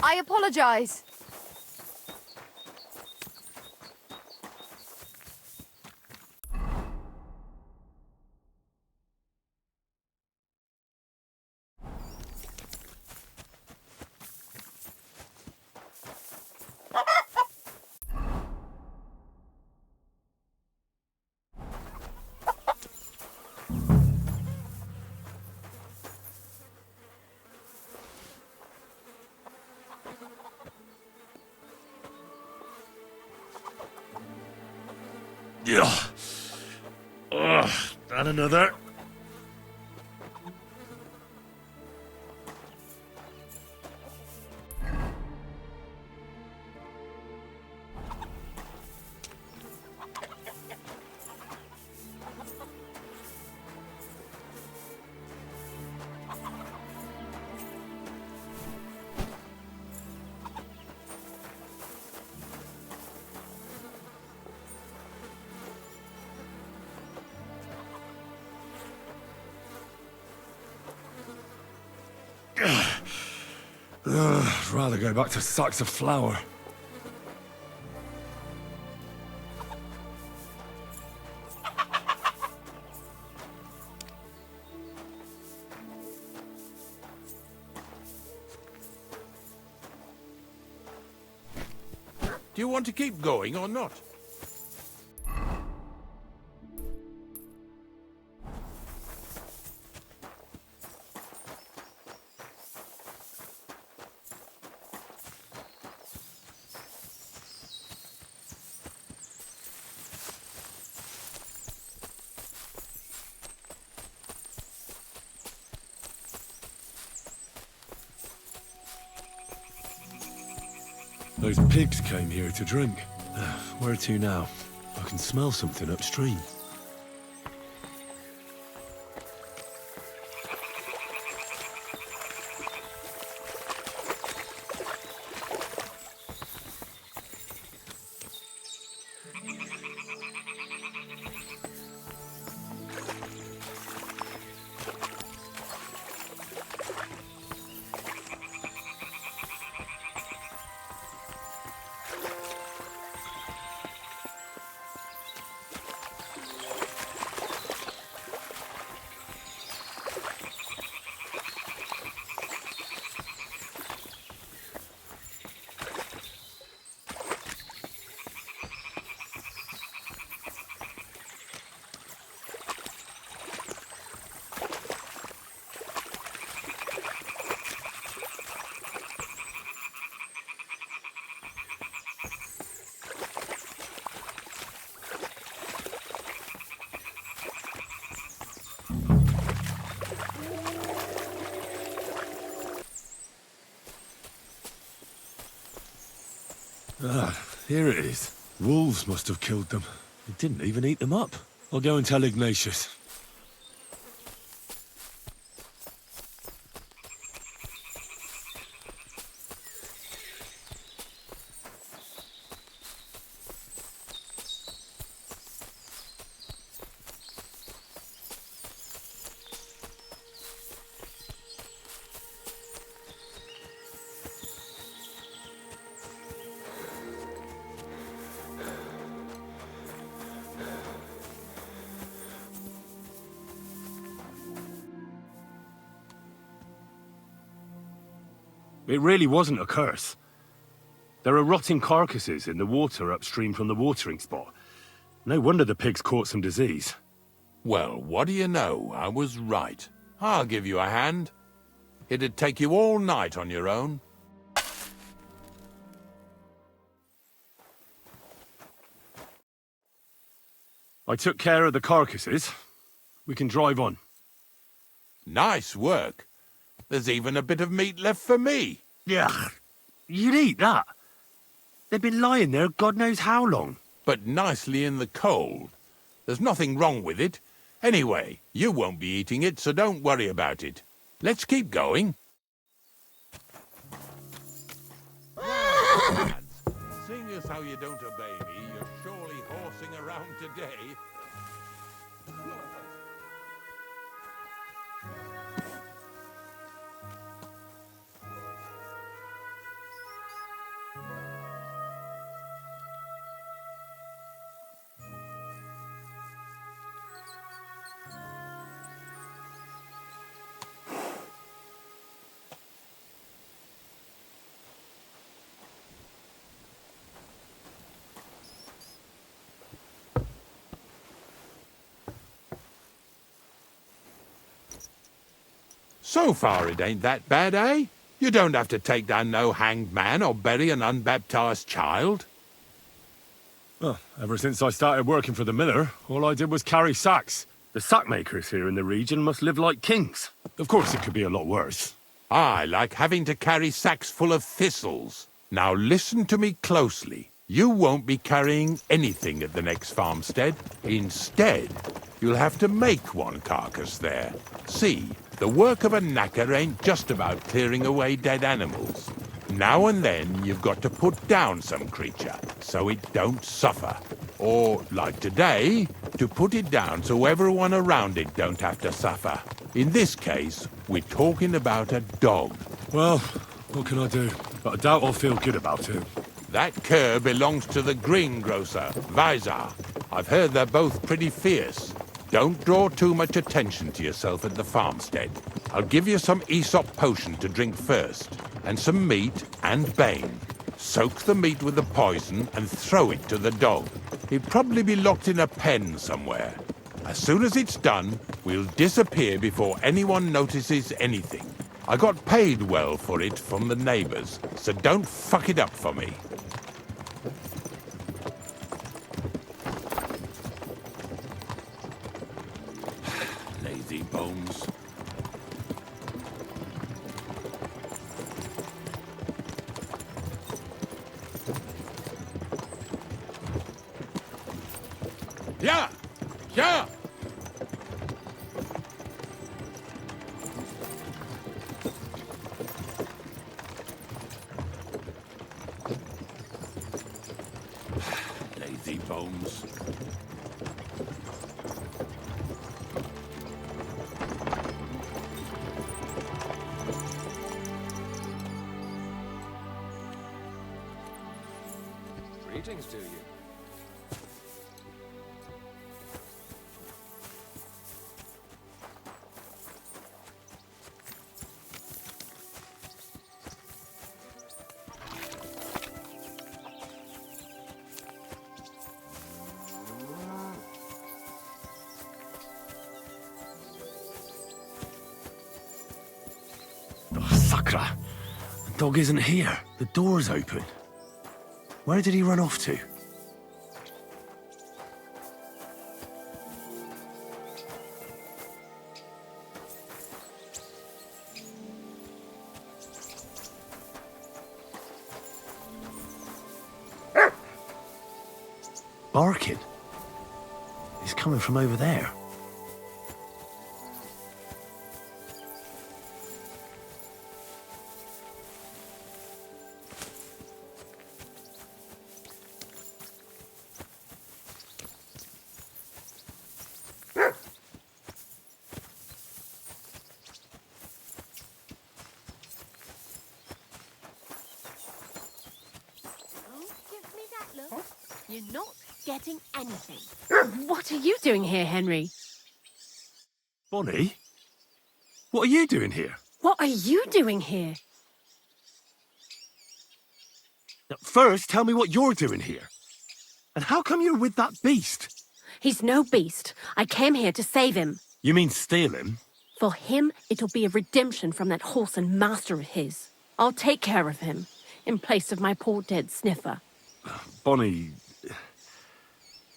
I apologize. Yeah. And another. I'd rather go back to sacks of flour. Do you want to keep going or not? Those pigs came here to drink. Where to now? I can smell something upstream. Ah, here it is. Wolves must have killed them. They didn't even eat them up. I'll go and tell Ignatius. It really wasn't a curse. There are rotting carcasses in the water upstream from the watering spot. No wonder the pigs caught some disease. Well, what do you know? I was right. I'll give you a hand. It'd take you all night on your own. I took care of the carcasses. We can drive on. Nice work. There's even a bit of meat left for me. Yeah, you'd eat that. They've been lying there God knows how long. But nicely in the cold. There's nothing wrong with it. Anyway, you won't be eating it, so don't worry about it. Let's keep going. Lads, seeing as how you don't obey me, you're surely horsing around today. So far it ain't that bad, eh? You don't have to take down no hanged man or bury an unbaptized child. Well, ever since I started working for the miller, all I did was carry sacks. The sack makers here in the region must live like kings. Of course it could be a lot worse. I like having to carry sacks full of thistles. Now listen to me closely. You won't be carrying anything at the next farmstead. Instead, you'll have to make one carcass there. See, the work of a knacker ain't just about clearing away dead animals. Now and then you've got to put down some creature, so it don't suffer. Or, like today, to put it down so everyone around it don't have to suffer. In this case, we're talking about a dog. Well, What can I do? But I doubt I'll feel good about it. That cur belongs to the greengrocer, Vizar. I've heard they're both pretty fierce. Don't draw too much attention to yourself at the farmstead. I'll give you some Aesop potion to drink first, and some meat and bane. Soak the meat with the poison and throw it to the dog. He'd probably be locked in a pen somewhere. As soon as it's done, we'll disappear before anyone notices anything. I got paid well for it from the neighbors, so don't fuck it up for me. Lazy bones. Yeah! Yeah! Lazy bones. Greetings to you. Oh, Sakra! The dog isn't here. The door's open. Where did he run off to? Barking? He's coming from over there. You're not getting anything. What are you doing here, Henry? Bonnie? What are you doing here? What are you doing here? Now, first, tell me what you're doing here. And how come you're with that beast? He's no beast. I came here to save him. You mean steal him? For him, it'll be a redemption from that horse and master of his. I'll take care of him, in place of my poor dead sniffer. Bonnie...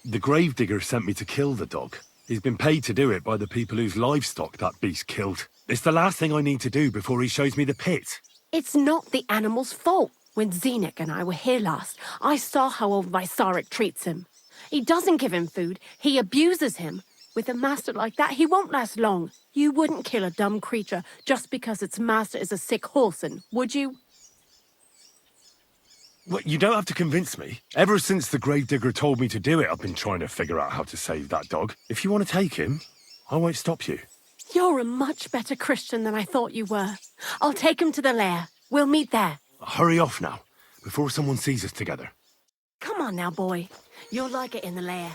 The gravedigger sent me to kill the dog. He's been paid to do it by the people whose livestock that beast killed. It's the last thing I need to do before he shows me the pit. It's not the animal's fault. When Zenek and I were here last, I saw how old Vysarik treats him. He doesn't give him food, he abuses him. With a master like that, he won't last long. You wouldn't kill a dumb creature just because its master is a sick horseman, would you? Well, you don't have to convince me. Ever since the gravedigger told me to do it, I've been trying to figure out how to save that dog. If you want to take him, I won't stop you. You're a much better Christian than I thought you were. I'll take him to the lair. We'll meet there. Hurry off now, before someone sees us together. Come on now, boy. You'll like it in the lair.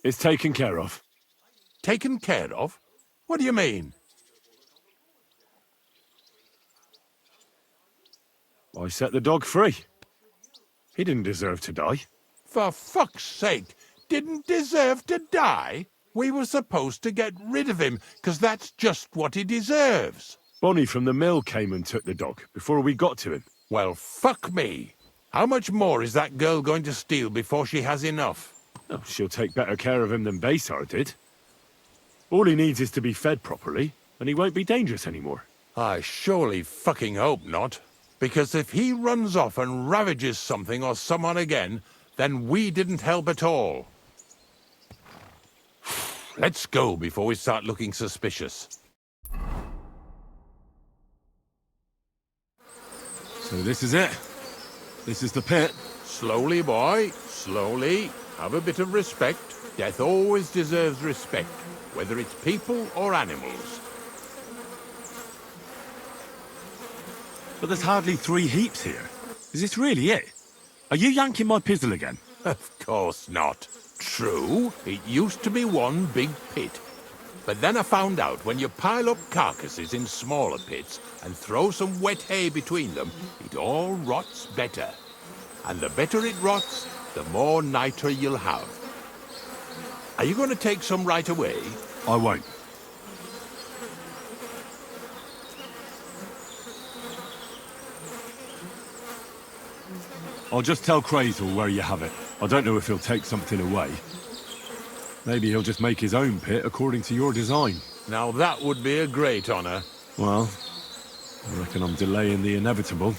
It's taken care of. Taken care of? What do you mean? I set the dog free. He didn't deserve to die. For fuck's sake, didn't deserve to die? We were supposed to get rid of him, 'cause that's just what he deserves. Bonnie from the mill came and took the dog before we got to him. Well, fuck me. How much more is that girl going to steal before she has enough? Oh, she'll take better care of him than Baysar did. All he needs is to be fed properly, and he won't be dangerous anymore. I surely fucking hope not. Because if he runs off and ravages something or someone again, then we didn't help at all. Let's go before we start looking suspicious. So this is it. This is the pit. Slowly, boy. Slowly. Have a bit of respect. Death always deserves respect, whether it's people or animals. But there's hardly 3 heaps here. Is this really it? Are you yanking my pizzle again? Of course not. True, it used to be one big pit. But then I found out when you pile up carcasses in smaller pits and throw some wet hay between them, it all rots better. And the better it rots, the more niter you'll have. Are you going to take some right away? I won't. I'll just tell Crazel where you have it. I don't know if he'll take something away. Maybe he'll just make his own pit according to your design. Now that would be a great honor. Well, I reckon I'm delaying the inevitable.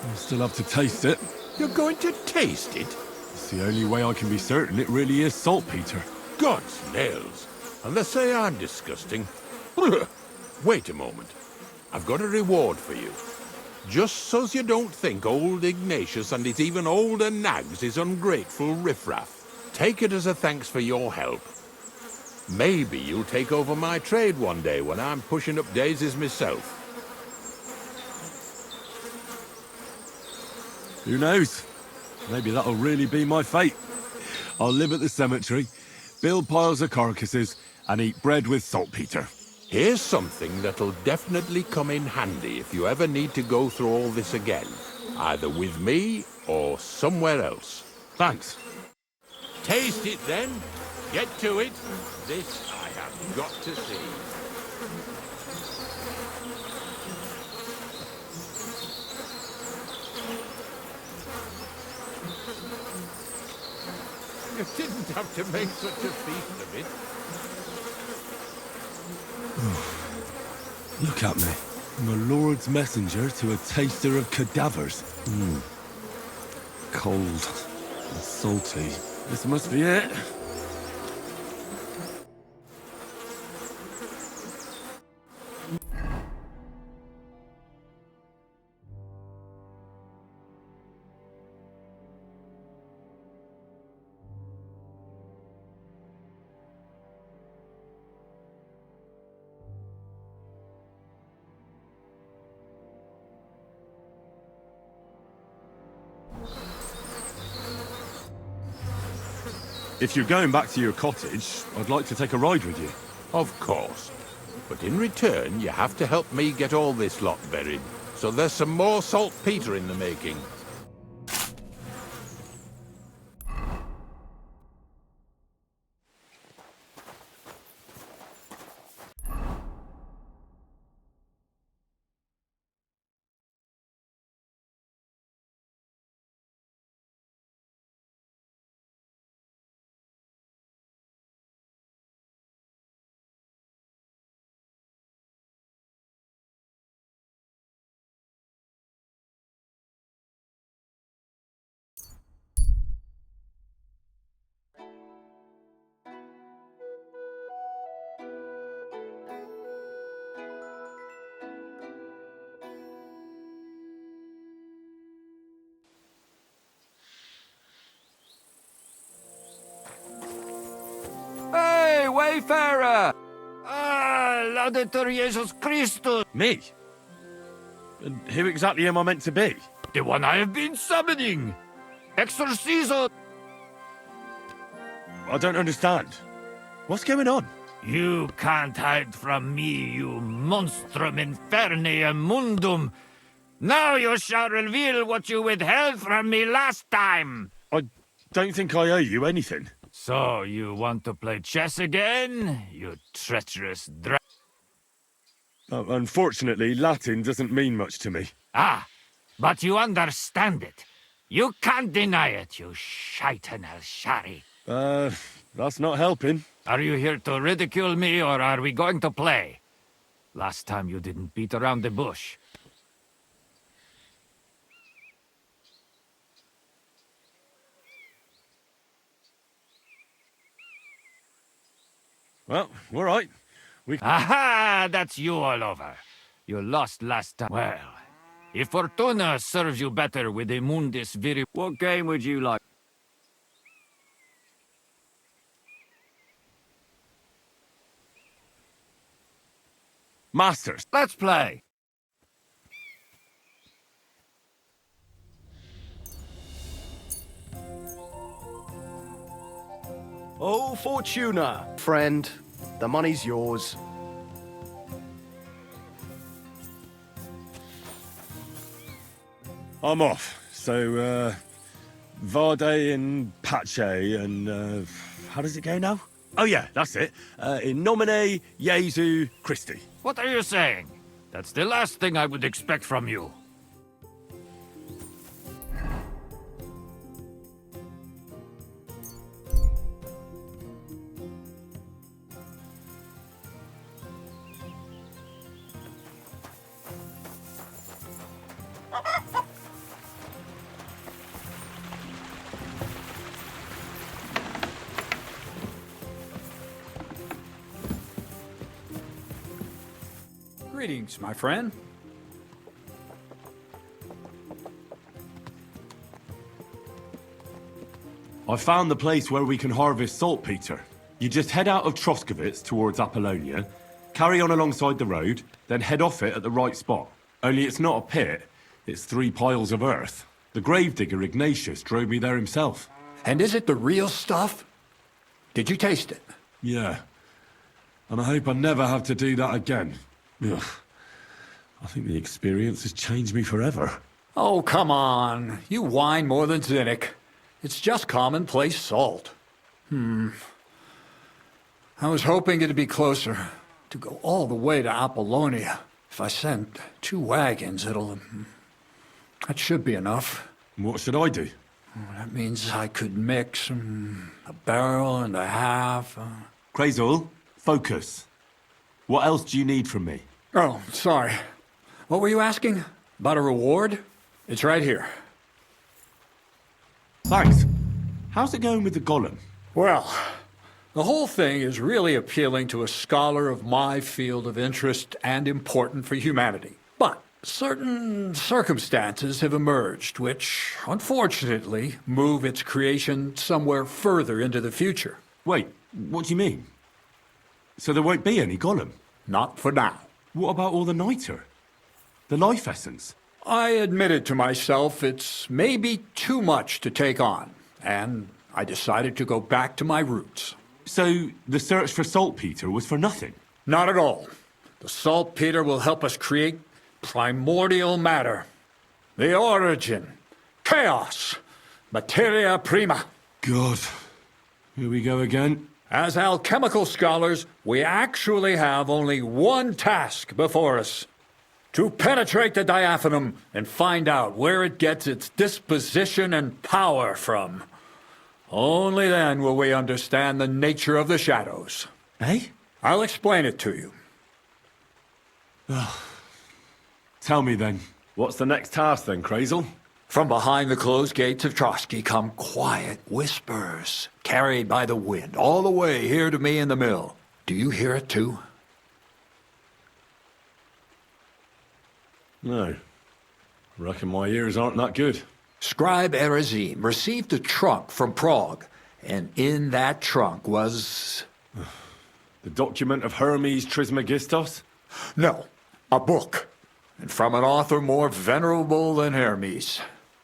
I'll still have to taste it. You're going to taste it? It's the only way I can be certain it really is saltpeter. God's nails. And they say I'm disgusting. Wait a moment. I've got a reward for you. Just so's you don't think old Ignatius and his even older nags is ungrateful riffraff. Take it as a thanks for your help. Maybe you'll take over my trade one day when I'm pushing up daisies myself. Who knows? Maybe that'll really be my fate. I'll live at the cemetery, build piles of carcasses, and eat bread with saltpeter. Here's something that'll definitely come in handy if you ever need to go through all this again. Either with me or somewhere else. Thanks. Taste it then. Get to it. This I have got to see. You didn't have to make such a feast of it. Look at me. I'm a Lord's messenger to a taster of cadavers. Cold and salty. This must be it. If you're going back to your cottage, I'd like to take a ride with you. Of course. But in return, you have to help me get all this lot buried. So there's some more saltpeter in the making. Hey, wayfarer! Ah, laudetur Jesus Christus! Me? And who exactly am I meant to be? The one I have been summoning! Exorciso! I don't understand. What's going on? You can't hide from me, you monstrum infernae mundum! Now you shall reveal what you withheld from me last time! I don't think I owe you anything. So, you want to play chess again, you treacherous Unfortunately, Latin doesn't mean much to me. Ah! but you understand it. You can't deny it, you shaitan al-shari. That's not helping. Are you here to ridicule me, or are we going to play? Last time you didn't beat around the bush. Well, all right. Aha! That's you all over. You lost last time. Well, if Fortuna serves you better with a mundus viri... What game would you like? Masters. Let's play. Oh, Fortuna! Friend, the money's yours. I'm off. So, Vade and Pace and, how does it go now? Oh yeah, that's it. In nomine Jesu Christi. What are you saying? That's the last thing I would expect from you. Greetings, my friend. I found the place where we can harvest saltpeter. You just head out of Troskovitz towards Apollonia, carry on alongside the road, then head off it at the right spot. Only it's not a pit, it's 3 piles of earth. The gravedigger Ignatius drove me there himself. And is it the real stuff? Did you taste it? Yeah. And I hope I never have to do that again. Ugh. I think the experience has changed me forever. Oh, come on. You whine more than Zinnik. It's just commonplace salt. I was hoping it'd be closer. To go all the way to Apollonia. If I send 2 wagons, that should be enough. What should I do? That means I could mix a barrel and a half. Crazul, focus. What else do you need from me? Oh, sorry. What were you asking? About a reward? It's right here. Thanks. How's it going with the golem? Well, the whole thing is really appealing to a scholar of my field of interest and important for humanity. But certain circumstances have emerged which, unfortunately, move its creation somewhere further into the future. Wait, what do you mean? So there won't be any golem? Not for now. What about all the niter? The life essence? I admitted to myself it's maybe too much to take on, and I decided to go back to my roots. So the search for saltpeter was for nothing? Not at all. The saltpeter will help us create primordial matter. The origin. Chaos. Materia prima. God. Here we go again. As alchemical scholars, we actually have only one task before us. To penetrate the diaphanum and find out where it gets its disposition and power from. Only then will we understand the nature of the shadows. Eh? I'll explain it to you. Tell me then. What's the next task then, Crazul? From behind the closed gates of Trotsky come quiet whispers, carried by the wind, all the way here to me in the mill. Do you hear it too? No. Reckon my ears aren't that good. Scribe Erezim received a trunk from Prague, and in that trunk was... The document of Hermes Trismegistos? No, a book. And from an author more venerable than Hermes.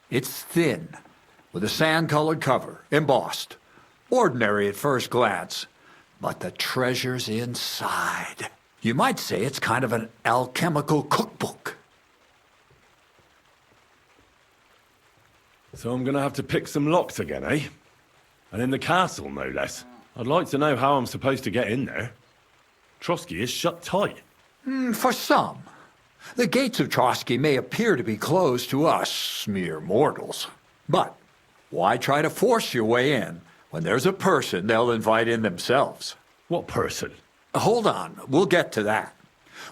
It's thin, with a sand-colored cover, embossed. Ordinary at first glance, but the treasure's inside. You might say it's kind of an alchemical cookbook. So I'm gonna have to pick some locks again, eh? And in the castle, no less. I'd like to know how I'm supposed to get in there. Trotsky is shut tight. For some. The gates of Trotsky may appear to be closed to us, mere mortals. But why try to force your way in when there's a person they'll invite in themselves? What person? Hold on, we'll get to that.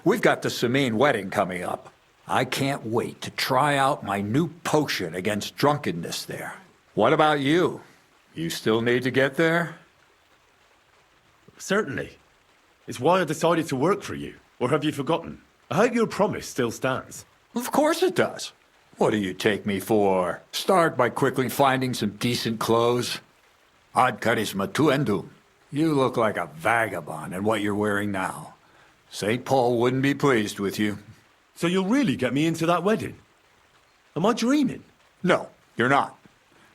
We've got the Samine wedding coming up. I can't wait to try out my new potion against drunkenness there. What about you? You still need to get there? Certainly. It's why I decided to work for you. Or have you forgotten? I hope your promise still stands. Of course it does. What do you take me for? Start by quickly finding some decent clothes. Ad charisma tuendum. You look like a vagabond in what you're wearing now. St. Paul wouldn't be pleased with you. So you'll really get me into that wedding? Am I dreaming? No, you're not.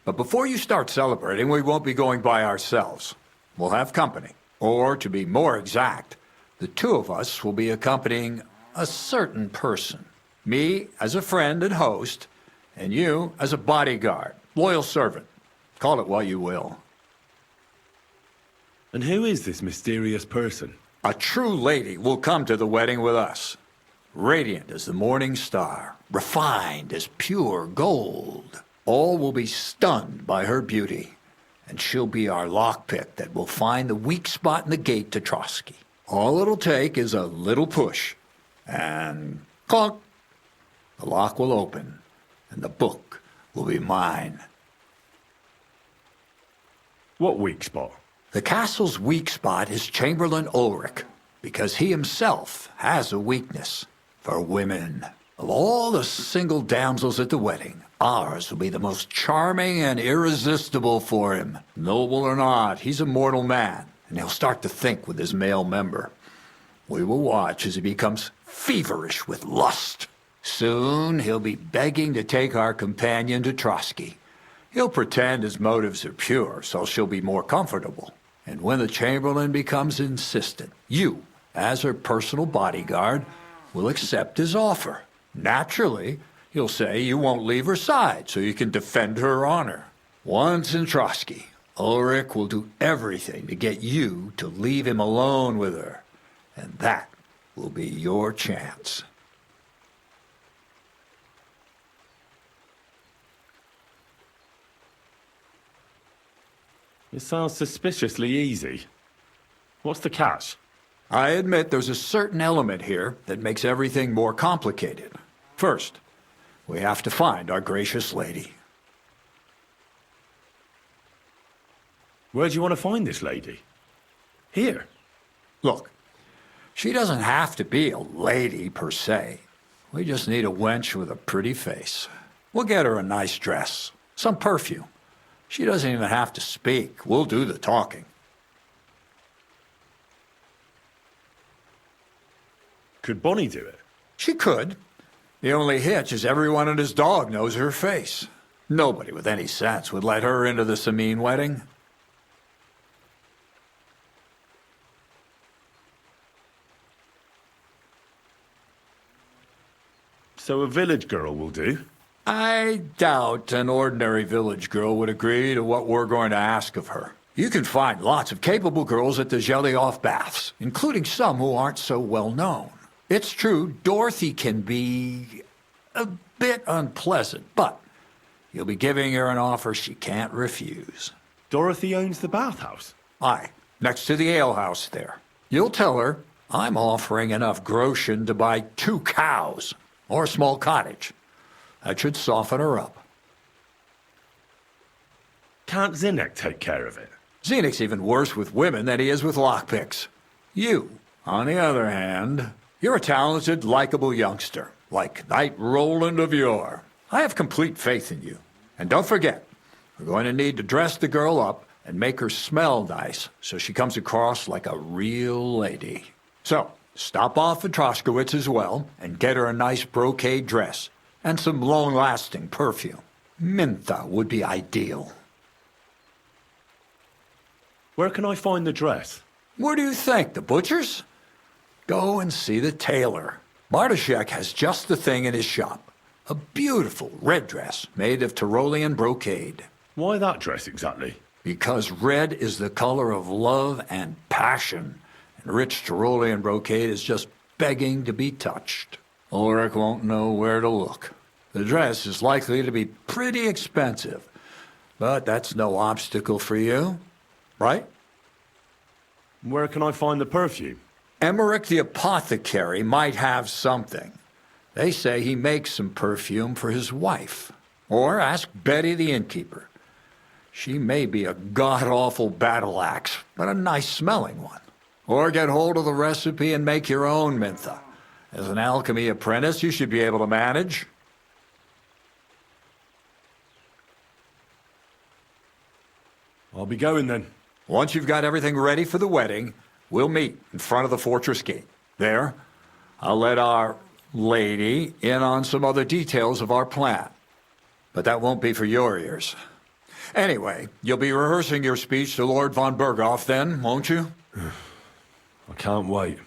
But before you start celebrating, we won't be going by ourselves. We'll have company. Or, to be more exact, the two of us will be accompanying a certain person. Me as a friend and host, and you as a bodyguard, loyal servant. Call it what you will. And who is this mysterious person? A true lady will come to the wedding with us. Radiant as the morning star, refined as pure gold. All will be stunned by her beauty, and she'll be our lockpick that will find the weak spot in the gate to Trotsky. All it'll take is a little push, and clunk! The lock will open, and the book will be mine. What weak spot? The castle's weak spot is Chamberlain Ulrich, because he himself has a weakness for women. Of all the single damsels at the wedding, ours will be the most charming and irresistible for him. Noble or not, he's a mortal man, and he'll start to think with his male member. We will watch as he becomes feverish with lust. Soon he'll be begging to take our companion to Trotsky. He'll pretend his motives are pure, so she'll be more comfortable. And when the Chamberlain becomes insistent, you, as her personal bodyguard, will accept his offer. Naturally, you'll say you won't leave her side so you can defend her honor. Once in Trotsky, Ulrich will do everything to get you to leave him alone with her. And that will be your chance. It sounds suspiciously easy. What's the catch? I admit there's a certain element here that makes everything more complicated. First, we have to find our gracious lady. Where do you want to find this lady? Here. Look, she doesn't have to be a lady per se. We just need a wench with a pretty face. We'll get her a nice dress, some perfume. She doesn't even have to speak. We'll do the talking. Could Bonnie do it? She could. The only hitch is everyone and his dog knows her face. Nobody with any sense would let her into the Samine wedding. So a village girl will do? I doubt an ordinary village girl would agree to what we're going to ask of her. You can find lots of capable girls at the Zhelyaoff baths, including some who aren't so well known. It's true, Dorothy can be a bit unpleasant, but you'll be giving her an offer she can't refuse. Dorothy owns the bathhouse? Aye, next to the alehouse there. You'll tell her I'm offering enough groschen to buy 2 cows or a small cottage. That should soften her up. Can't Zinnek take care of it? Zinek's even worse with women than he is with lockpicks. You, on the other hand, you're a talented, likable youngster, like Knight Roland of yore. I have complete faith in you. And don't forget, we're going to need to dress the girl up and make her smell nice so she comes across like a real lady. So, stop off at Troskowitz as well and get her a nice brocade dress and some long-lasting perfume. Mintha would be ideal. Where can I find the dress? Where do you think? The butcher's? Go and see the tailor. Bartoszek has just the thing in his shop. A beautiful red dress made of Tyrolean brocade. Why that dress exactly? Because red is the color of love and passion, and rich Tyrolean brocade is just begging to be touched. Ulrich won't know where to look. The dress is likely to be pretty expensive, but that's no obstacle for you, right? Where can I find the perfume? Emmerich the apothecary might have something. They say he makes some perfume for his wife. Or ask Betty the innkeeper. She may be a god-awful battle axe, but a nice-smelling one. Or get hold of the recipe and make your own mintha. As an alchemy apprentice, you should be able to manage. I'll be going then. Once you've got everything ready for the wedding, we'll meet in front of the fortress gate. There, I'll let our lady in on some other details of our plan. But that won't be for your ears. Anyway, you'll be rehearsing your speech to Lord von Berghoff then, won't you? I can't wait.